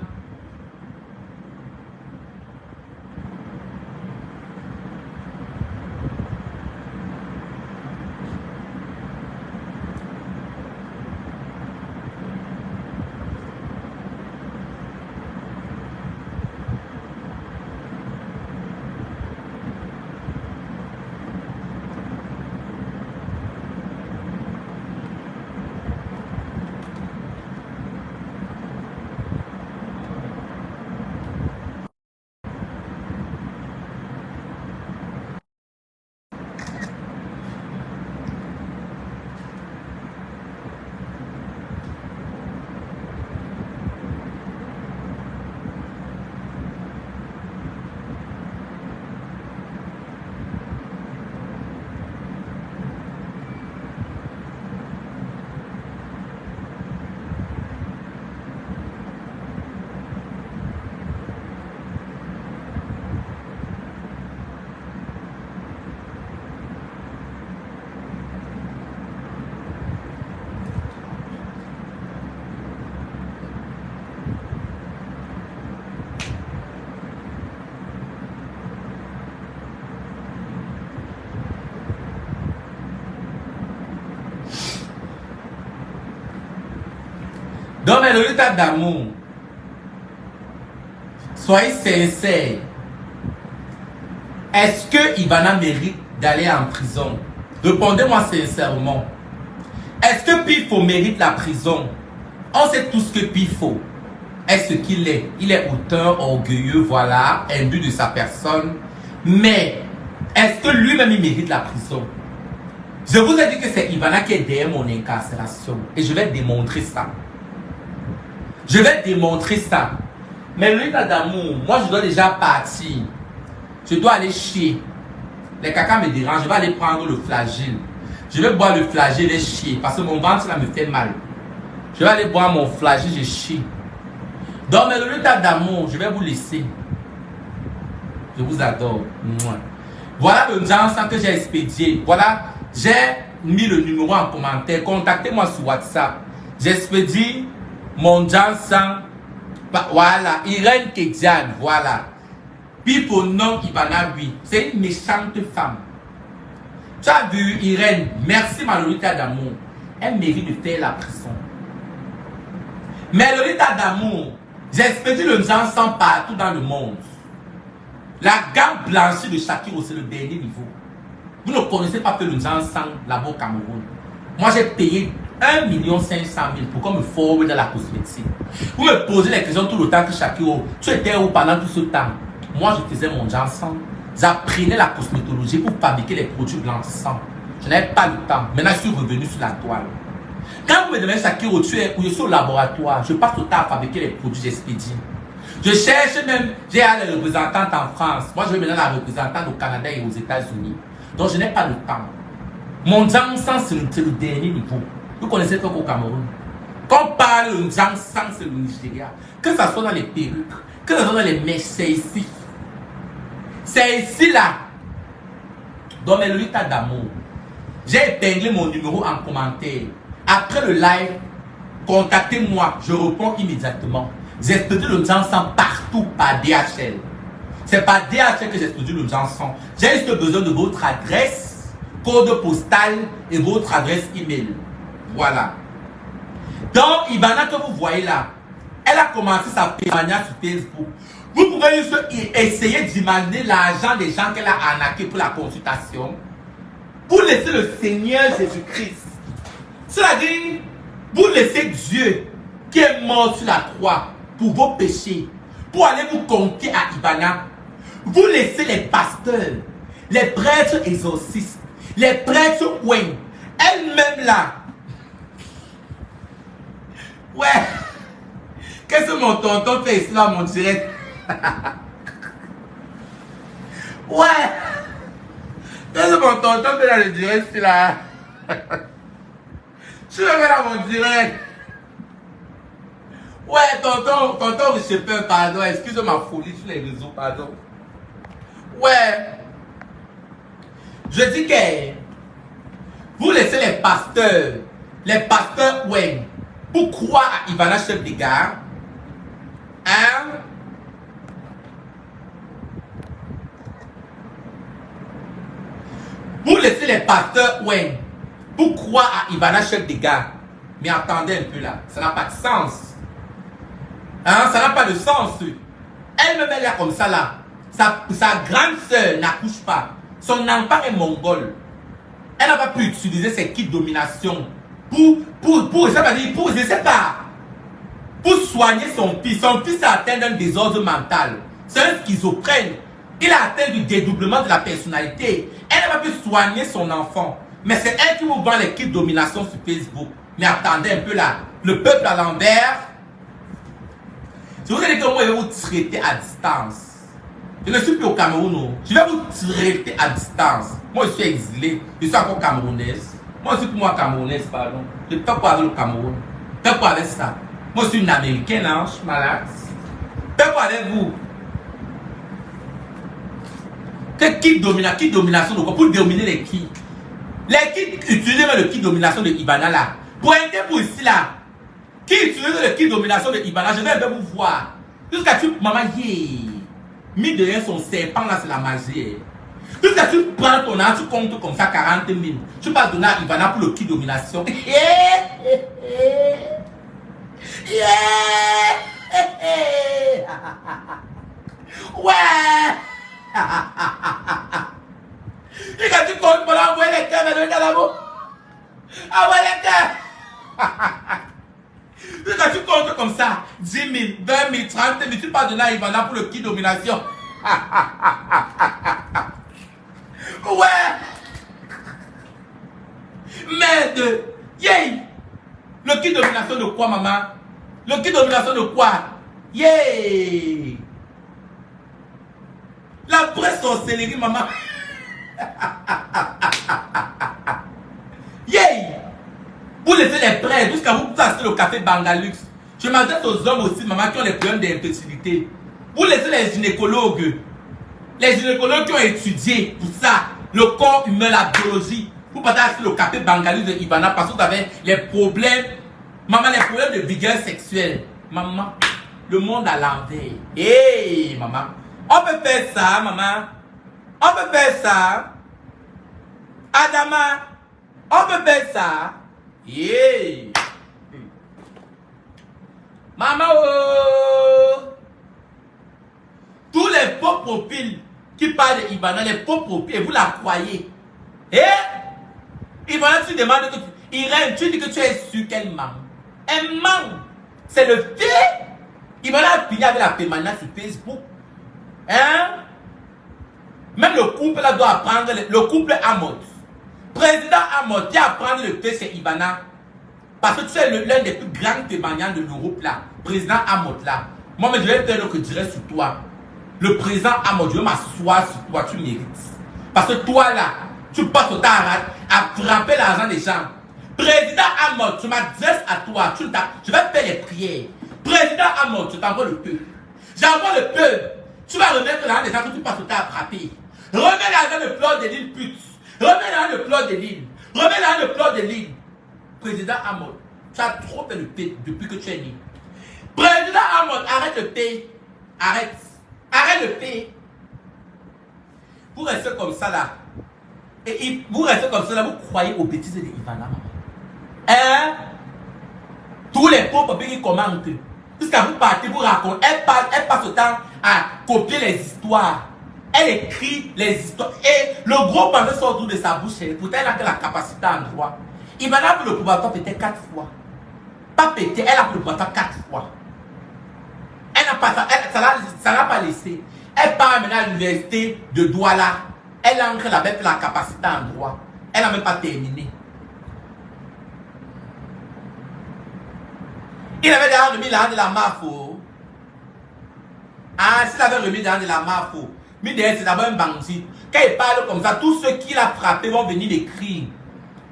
Donc, mais le litre d'amour, soyez sincères. Est-ce que Ivana mérite d'aller en prison? Répondez-moi sincèrement. Est-ce que Pifo mérite la prison? On sait tous que Pifo est ce qu'il est. Il est auteur, orgueilleux, voilà, imbu de sa personne. Mais, est-ce que lui-même il mérite la prison? Je vous ai dit que c'est Ivana qui est derrière mon incarcération. Et je vais démontrer ça. Je vais démontrer ça. Mais le litre d'amour, moi je dois déjà partir. Je dois aller chier. Les caca me dérangent. Je vais aller prendre le flagelle. Je vais boire le flagelle et chier. Parce que mon ventre là me fait mal. Je vais aller boire mon flagelle, je chie. Donc, mais le litre d'amour, je vais vous laisser. Je vous adore. Voilà le genre que j'ai expédié. Voilà, j'ai mis le numéro en commentaire. Contactez-moi sur WhatsApp. J'expédie mon Jansan, voilà, Irène Kedian, voilà. Puis pour nom Ivana, oui, c'est une méchante femme. Tu as vu Irène, merci ma Lolita d'amour. Elle mérite de faire la prison. Mais Lolita d'amour, j'expédie le Jansan partout dans le monde. La gamme blanchie de Shakiro, c'est le dernier niveau. Vous ne connaissez pas que le Jansan là-bas au Cameroun. Moi j'ai payé 1 500 000 pour qu'on me forme dans la cosmétique. Vous me posez les questions tout le temps que Shakiro, tu étais où pendant tout ce temps? Moi, je faisais mon Jansan. J'apprenais la cosmétologie pour fabriquer les produits blanchissants. Je n'avais pas le temps. Maintenant, je suis revenu sur la toile. Quand vous me demandez Shakiro, tu es où? Je suis au laboratoire. Je passe au temps à fabriquer les produits, j'expédie. Je cherche même, j'ai les représentantes en France. Moi, je vais maintenant la représentante au Canada et aux États-Unis. Donc, je n'ai pas le temps. Mon Jansan, c'est le dernier niveau. Vous connaissez quoi au Cameroun? Quand on parle de Jansan, c'est le Nigeria. Que ça soit dans les perruques, que ça soit dans les mèches, c'est ici. C'est ici là. Donc, mais le litre d'amour. J'ai épinglé mon numéro en commentaire. Après le live, contactez-moi. Je réponds immédiatement. J'expédie le Jansan partout par DHL. C'est pas DHL que j'ai produit le Janson. J'ai juste besoin de votre adresse, code postal et votre adresse email. Voilà. Donc, Ivana que vous voyez là, elle a commencé sa pémania sur Facebook. Vous pouvez juste essayer d'imaginer l'argent des gens qu'elle a arnaqué pour la consultation. Pour laisser le Seigneur Jésus-Christ. C'est-à-dire, vous laissez Dieu qui est mort sur la croix pour vos péchés, pour aller vous confier à Ivana. Vous laissez les pasteurs, les prêtres exorcistes, les prêtres Wayne, elle-même là. Ouais. Qu'est-ce que mon tonton fait ici là, mon direct? Ouais. Qu'est-ce que mon tonton fait là, le direct ici là? Tu veux là, mon direct? Ouais, tonton, je sais pas, pardon, excuse ma folie sur les réseaux, pardon. Ouais. Je dis que vous laissez les pasteurs, ouais, pour croire à Ivana chef des gars. Hein? Vous laissez les pasteurs, ouais, pour croire à Ivana chef des gars. Mais attendez un peu là, ça n'a pas de sens. Hein? Ça n'a pas de sens. Elle-même, elle est comme ça là. Sa grande sœur n'accouche pas. Son enfant est mongol. Elle n'a pas pu utiliser ses kits de domination pour soigner son fils. Son fils a atteint d'un désordre mental. C'est un schizophrène. Il a atteint du dédoublement de la personnalité. Elle n'a pas pu soigner son enfant. Mais c'est elle qui vous vend les kits de domination sur Facebook. Mais attendez un peu là. Le peuple à l'envers. Je vous ai dit que moi, je vais vous traiter à distance. Je ne suis plus au Cameroun. Non. Je vais vous traiter à distance. Moi, je suis exilé. Je suis encore camerounaise. Moi, je suis pour moi camerounaise, pardon. Je ne peux pas avec le Cameroun. Je ne peux pas avec ça. Moi, je suis une américaine, hein. Je suis malade. Je ne peux pas avec vous. Quel kit domination de quoi? Pour dominer les kits. Les kits, utilisez le kit domination de Ivana là. Pointez pour ici là. Qui utilise le kit domination de Ivana? Je vais un peu vous voir. Jusqu'à tu, maman, mis derrière son serpent là, c'est la magie. Jusqu'à tu prends ton argent, tu comptes comme ça 40 000. Tu vas donner à Ivana pour le kit domination. Ouais. Et quand tu comptes pour l'envoyer les cœurs, mais le gars là-bas. Envoie les cœurs. Et quand tu comptes comme ça, 10 000, 20 000, 30 000, tu vas donner à Ivana pour le kit domination. Ouais. Merde. Yeah. Le kit domination de quoi, maman? Le kit domination de quoi? Yeah. La vraie sorcellerie, maman. Yeah. Vous laissez les prêts jusqu'à vous passer le café Bangalux. Je m'adresse aux hommes aussi, maman, qui ont des problèmes d'infertilité. Vous laissez les gynécologues qui ont étudié pour ça, le corps humain, la biologie. Vous passer le café Bangalux de Ivana parce que vous avez les problèmes, maman, les problèmes de vigueur sexuelle. Maman, le monde à l'envers. Hey, maman. On peut faire ça, maman. On peut faire ça. Adama, on peut faire ça. Yeah. Maman, oh. Tous les faux profils qui parlent de Ivana, les faux profils, vous la croyez. Eh? Ivana, tu demandes que Irène, tu dis que tu es sûr qu'elle ment. Elle ment. C'est le fait. Ivana a fini avec la permanence sur Facebook. Hein? Même le couple là doit apprendre, le couple Amot. Président Amot, qui apprendre le fait, c'est Ivana. Parce que tu es l'un des plus grands témoignages de l'Europe là. Président Amot là. Moi, mais je vais faire le que dirais sur toi. Le président Amot, je vais m'asseoir sur toi, tu mérites. Parce que toi là, tu passes au temps à frapper l'argent des gens. Président Amot, je m'adresse à toi, je vais faire les prières. Président Amot, je t'envoie le peuple. J'envoie le peuple. Tu vas remettre l'argent des gens que tu passes au temps à frapper. Remets l'argent de Fleur de Lille, pute. Remets l'argent de Fleur de Lille. Remets l'argent de Fleur de Lille. Président Amot, tu as trop fait le paix depuis que tu es né. Président Amot, arrête le paix. Arrête. Arrête le paix. vous restez comme ça là. Et vous restez comme ça là, vous croyez aux bêtises de Ivana, maman. Hein? Tous les pauvres papiers qui commentent. Jusqu'à vous partez, vous racontez. Elle passe le temps à copier les histoires. Elle écrit les histoires. Et le gros pensée sort autour de sa bouche. Pourtant, elle a que la capacité en droit. Ivana a pu le pouvoir pas péter 4 fois. Pas péter, elle a pu le pouvoir 4 fois. Elle n'a pas, ça l'a pas laissé. Elle part maintenant à l'université de Douala. Elle entre avec la capacité en droit. Elle n'a même pas terminé. Il avait déjà remis l'argent de la MAFO. Ah, s'il avait remis l'argent de la MAFO, mais derrière, c'est d'abord un bandit. Quand il parle comme ça, tous ceux qui l'ont frappé vont venir l'écrire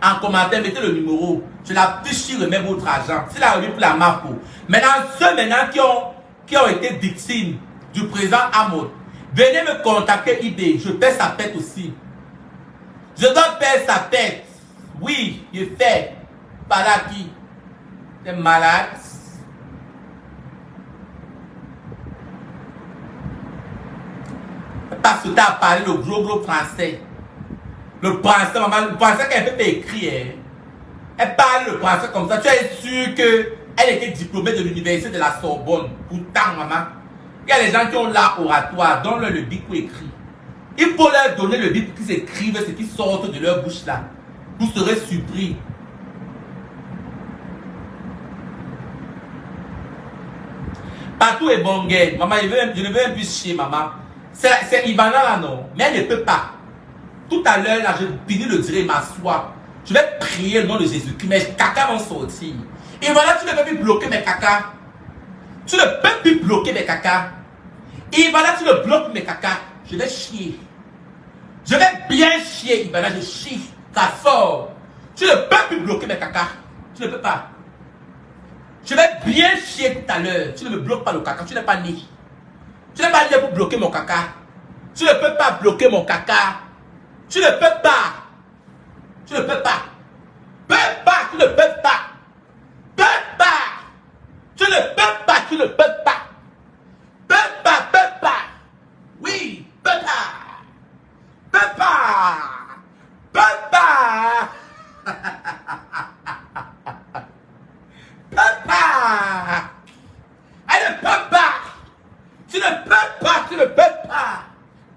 en commentaire. Mettez le numéro. Je la fiche, remet votre argent. S'il a remis pour la MAFO. Maintenant, ceux maintenant qui ont été victimes du président Ahmed, venez me contacter eBay. Je paie sa pète aussi. Je dois payer sa pète. Oui, je fais. Par là qui? T'es malade. Parce que tu as parlé le gros français. Le français, maman, le français qu'elle peut écrire. Elle parle le français comme ça. Tu es sûr qu'elle était diplômée de l'université de la Sorbonne. Pourtant, maman, il y a les gens qui ont l'art oratoire. Donne-leur le bic pour écrire. Il faut leur donner le bic pour qu'ils écrivent ce qui sort de leur bouche là. Vous serez surpris. Partout est bon guerre. Maman, je ne veux même plus chier, maman. C'est Ivana là, non. Mais elle ne peut pas. Tout à l'heure, là, je finis de dire, m'asseoir. Je vais prier le nom de Jésus-Christ, mes caca vont sortir. Ivana, tu ne peux plus bloquer mes caca. Tu ne peux plus bloquer mes caca. Ivana, tu ne bloques mes caca. Je vais chier. Je vais bien chier, Ivana, je chie. Ça sort. Tu ne peux plus bloquer mes caca. Tu ne peux pas. Je vais bien chier tout à l'heure. Tu ne me bloques pas le caca. Tu n'es pas né. Tu n'es pas né pour bloquer mon caca. Tu ne peux pas bloquer mon caca. Tu ne peux pas. Tu ne peux pas. Peux pas. Tu ne peux pas. Peux pas. Tu ne peux pas. Tu ne peux pas. Peux pas. Peux pas. Oui. Peux pas. Peux pas. Peux pas. Peux pas. Elle ne peut pas. Tu ne peux pas. Tu ne peux pas.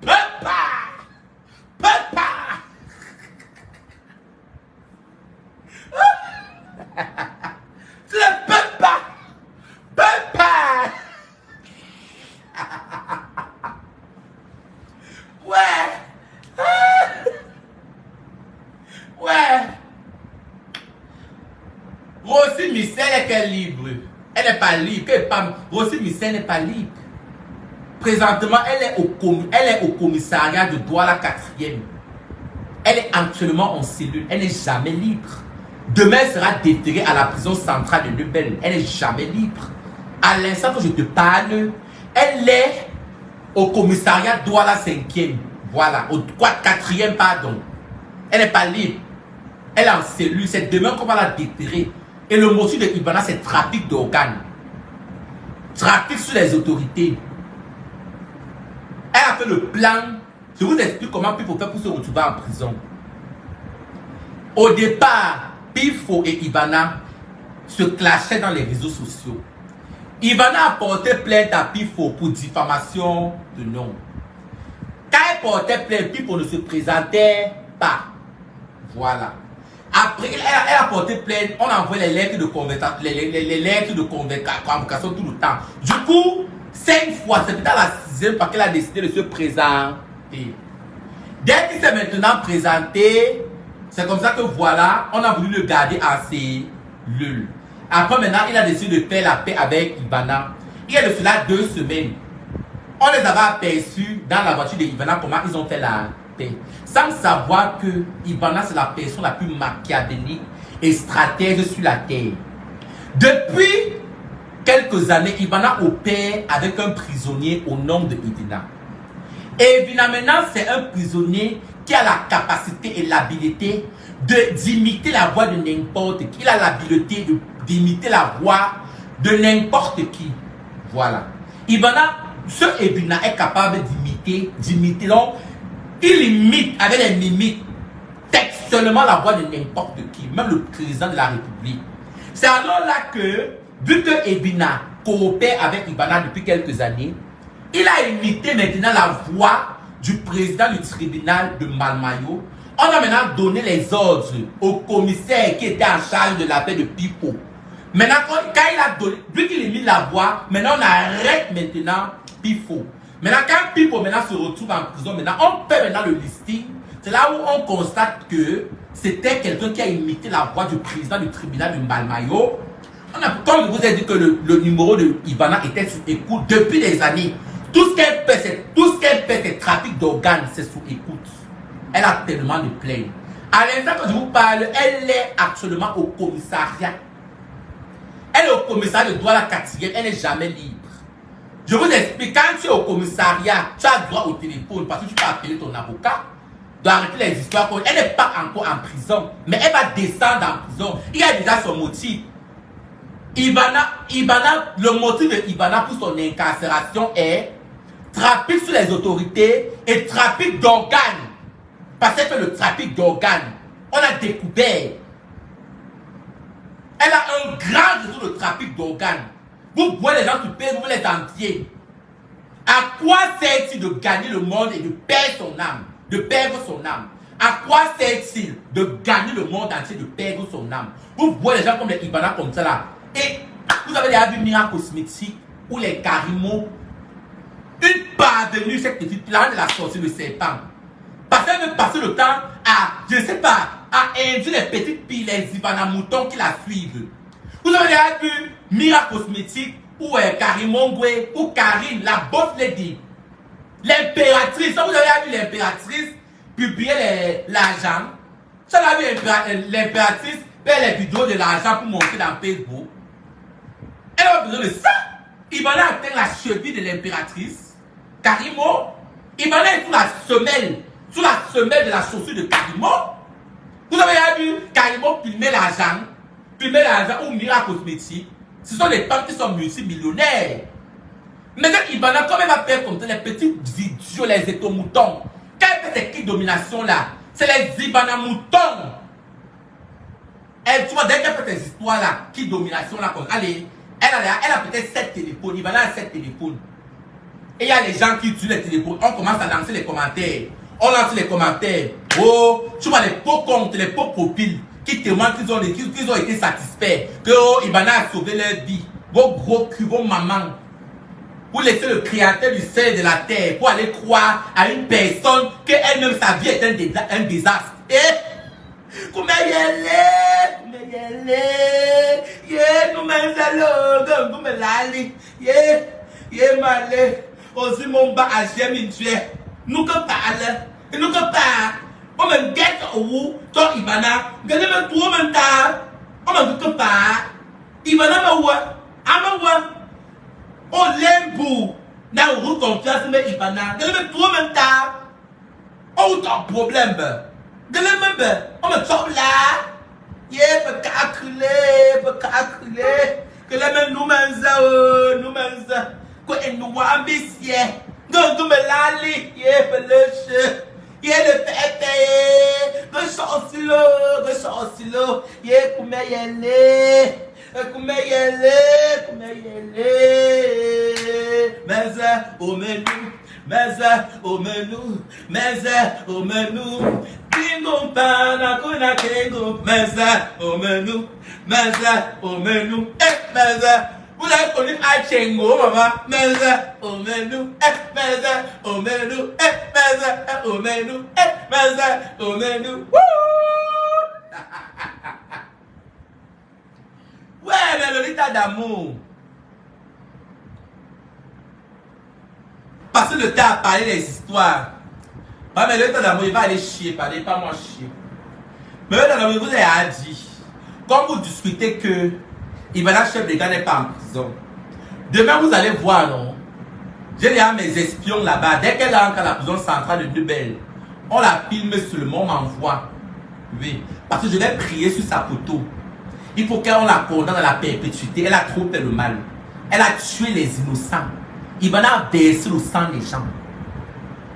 Peux pas. Peux pas. Tu ne peux pas. Peux pas. Ouais. Ouais. Rosy Michel est libre. Elle n'est pas libre. Rosy Michel n'est pas libre. Présentement, elle est au commissariat de Douala 4e. Elle est actuellement en cellule. Elle n'est jamais libre. Demain, elle sera déterrée à la prison centrale de Lebel. Elle n'est jamais libre. À l'instant que je te parle, elle est au commissariat Douala 5e. Voilà, au 4e, pardon. Elle n'est pas libre. Elle est en cellule. C'est demain qu'on va la déterrer. Et le motif de Ivana, c'est trafic d'organes. Trafic sur les autorités. Elle a fait le plan. Je vous explique comment il faut faire pour se retrouver en prison. Au départ, Pifo et Ivana se clashaient dans les réseaux sociaux. Ivana a porté plainte à Pifo pour diffamation de nom. Quand elle portait plainte, Pifo ne se présentait pas. Voilà. Après, elle a porté plainte, on envoie les lettres de convocation, les lettres de convocation tout le temps. Du coup, 5 fois, c'est peut-être la 6e fois qu'elle a décidé de se présenter. Dès qu'il s'est maintenant présenté, c'est comme ça que voilà, on a voulu le garder en cellule. Après maintenant, il a décidé de faire la paix avec Ivana. Il y a de cela 2 semaines. On les avait aperçus dans la voiture de Ivana, comment ils ont fait la paix. Sans savoir que Ivana, c'est la personne la plus machiavélique et stratège sur la terre. Depuis quelques années, Ivana opère avec un prisonnier au nom de Edina. Et Edina maintenant, c'est un prisonnier qui a la capacité et l'habilité d'imiter la voix de n'importe qui. Il a l'habilité d'imiter la voix de n'importe qui. Voilà. Ivana, ce Edina est capable d'imiter. Donc, Il imite avec les mimiques textuellement la voix de n'importe qui, même le président de la République. C'est alors là que, vu que Ebina coopère avec Ibana depuis quelques années, il a imité maintenant la voix du président du tribunal de Malmayo. On a maintenant donné les ordres au commissaire qui était en charge de la paix de Pipo. Maintenant, quand il a donné, vu qu'il a mis la voix, maintenant on arrête maintenant Pipo. Maintenant, quand Pipo maintenant se retrouve en prison, maintenant on fait maintenant le listing. C'est là où on constate que c'était quelqu'un qui a imité la voix du président du tribunal de Malmayo. Comme je vous ai dit que le numéro de Ivana était sous écoute depuis des années. Tout ce qu'elle fait, c'est trafic d'organes, c'est sous écoute. Elle a tellement de plaintes. À l'instant que je vous parle, elle est actuellement au commissariat. Elle est au commissariat de Douala 4e, elle n'est jamais libre. Je vous explique, quand tu es au commissariat, tu as droit au téléphone parce que tu peux appeler ton avocat, d'arrêter les histoires. Elle n'est pas encore en prison, mais elle va descendre en prison. Il y a déjà son motif. Le motif de Ivana pour son incarcération est trafic sur les autorités et trafic d'organes. Parce qu'elle fait le trafic d'organes. On a découvert. Elle a un grand réseau de trafic d'organes. Vous voyez les gens qui payent, vous les entiers. À quoi sert-il de gagner le monde et de perdre son âme? De perdre son âme. À quoi sert-il de gagner le monde entier, de perdre son âme? Vous voyez les gens comme les Ivana comme ça là. Et vous avez déjà vu Mira Cosmétique ou les Karimo. Une parvenue, cette petite plante de la sorcière de serpent. Parce qu'elle veut passer le temps à, je ne sais pas, à induire les petites filles, les Ivana moutons qui la suivent. Vous avez déjà vu Mira Cosmétique ou Karimongwe ou Karine, la boss lady. L'impératrice, vous avez déjà vu l'impératrice publier l'argent. Ça a vu l'impératrice faire les vidéos de l'argent pour montrer dans Facebook. Elle a besoin de ça. Ivana atteint la cheville de l'impératrice. Karimo, Ivana est sous la semelle de la chaussure de Karimo. Vous avez déjà vu Karimo filmer l'argent ou Mira Cosmétique. Ce sont des femmes qui sont multimillionnaires. Maintenant, Ivana, comme elle va faire comme ça, les petits idiots, les étomoutons, quand elle fait ces clics domination là, c'est les Ivana moutons. Tu vois, dès qu'elle fait ces histoires là, qui domination là, allez, elle a peut-être 7 téléphones, Ivana a 7 téléphones. Et il y a les gens qui tuent les téléphones. On commence à lancer les commentaires. On lance les commentaires. Oh, tu vois les faux comptes, les faux profils qui témoignent qu'ils ont été satisfaits. Que oh, Ivana a sauvé leur vie. Vos gros culs, vos mamans. Vous laissez le créateur du ciel et de la terre pour aller croire à une personne que elle-même sa vie est un désastre. Et comment y aller? Nous m'allons, nous me l'allons. Malé. Aussi mon bas à j'aime nous que parle. Et nous que parle. On me guette où, toi Ivana. Gardez me tout mental. On me dit que parle. Ivana me voit. On l'aime na route confiance mais Ivana. Gardez me tout mental. On ton problème. Gardez me on me chope là. Peut calculer. Que les mêmes nous menza. Que nous ambitieux. Nous me l'allez. Peut le jeu. Le fait. Que chancelo. Comment y aller. Meza au menu. Bingo pana kuna kengo. Meza au menu. Meza. Vous l'avez connu à Chengo, maman. Meza au menu. Meza au menu. Ouais, mais Lolita d'amour. Passez le temps à parler des histoires. Ouais, mais Lolita d'amour, il va aller chier, parlez pas moi chier. Mais Lolita d'amour, vous avez dit, comme vous discutez que Ivana chef des gars n'est pas en prison. Demain, vous allez voir, non? J'ai déjà mes espions là-bas. Dès qu'elle entre à la prison centrale de Nebel, on la filme seulement, on m'envoie. Oui, parce que je l'ai prié sur sa photo. Il faut qu'on la condamne à la perpétuité. Elle a trop fait le mal. Elle a tué les innocents. Ivana a versé le sang des gens.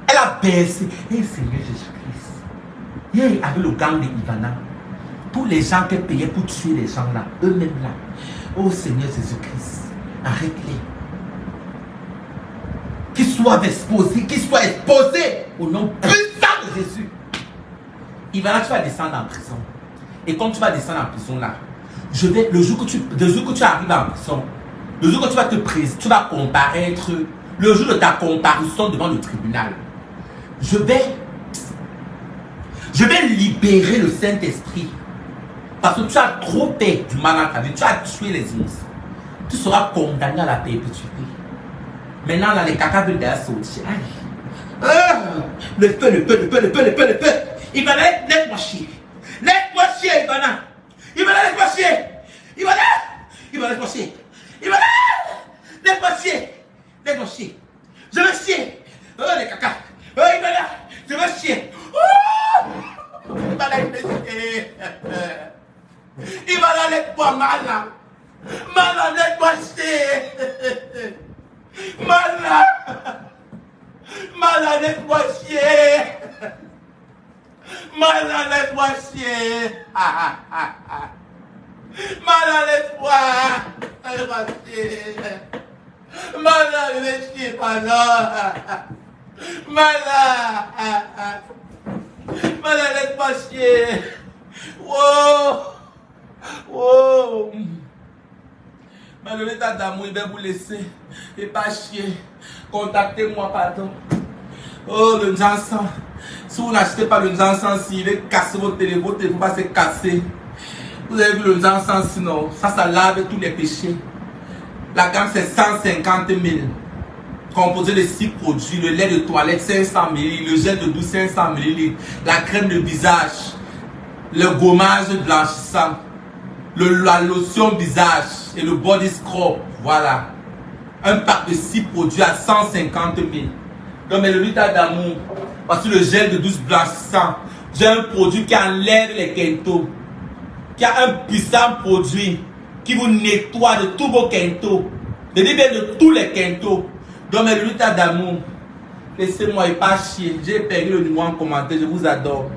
Elle a bercé. Et Seigneur Jésus-Christ. Et avec le gang de Ivana, tous les gens qui payaient pour tuer les gens là, eux-mêmes là. Oh Seigneur Jésus-Christ, arrête-les. Qu'ils soient exposés au nom puissant de Jésus. Ivana, tu vas descendre en prison. Et quand tu vas descendre en prison là, le jour que tu arrives en prison, le jour que tu vas tu vas comparaître, le jour de ta comparution devant le tribunal, je vais libérer le Saint-Esprit. Parce que tu as trop fait du mal à ta vie, tu as tué les innocents. Tu seras condamné à la perpétuité. Maintenant, là, les caca veulent d'ailleurs sortir. Le feu. Ivana, laisse-moi chier. Laisse-moi chier, Ivana. Ivana, laisse-moi chier. Ivana, laisse-moi chier. Ivana, laisse-moi chier. Laisse-moi chier. Je veux chier. Oh, les caca. Oh, Ivana, je veux chier. Oh, Ivana, laisse-moi chier. Ivana, laisse-moi mal. Mal, laisse-moi chier. Mal, laisse-moi chier. Mal, laisse-moi chier. Mal, laisse-moi chier. Mal, laisse-moi chier, Mal, laisse-moi chier. Wow. Mais le l'état d'amour, il va vous laisser. Et pas chier. Contactez-moi, pardon. Oh, le Janssen. Si vous n'achetez pas le Janssen, il est cassé votre téléphone va se casser. Vous avez vu le Janssen, sinon, ça lave tous les péchés. La gamme, c'est 150 000. Composé de 6 produits. Le lait de toilette, 500 ml. Le gel de douche, 500 ml. La crème de visage. Le gommage blanchissant. La lotion visage et le body scrub, voilà. Un pack de 6 produits à 150 000. Donc, mais le litre d'amour, parce que le gel de douche blanchissant, j'ai un produit qui enlève les quintos, qui a un puissant produit qui vous nettoie de tous vos quintos, de tous les quintos. Donc, mais le litre d'amour, laissez-moi et pas chier. J'ai perdu le numéro en commentaire, je vous adore.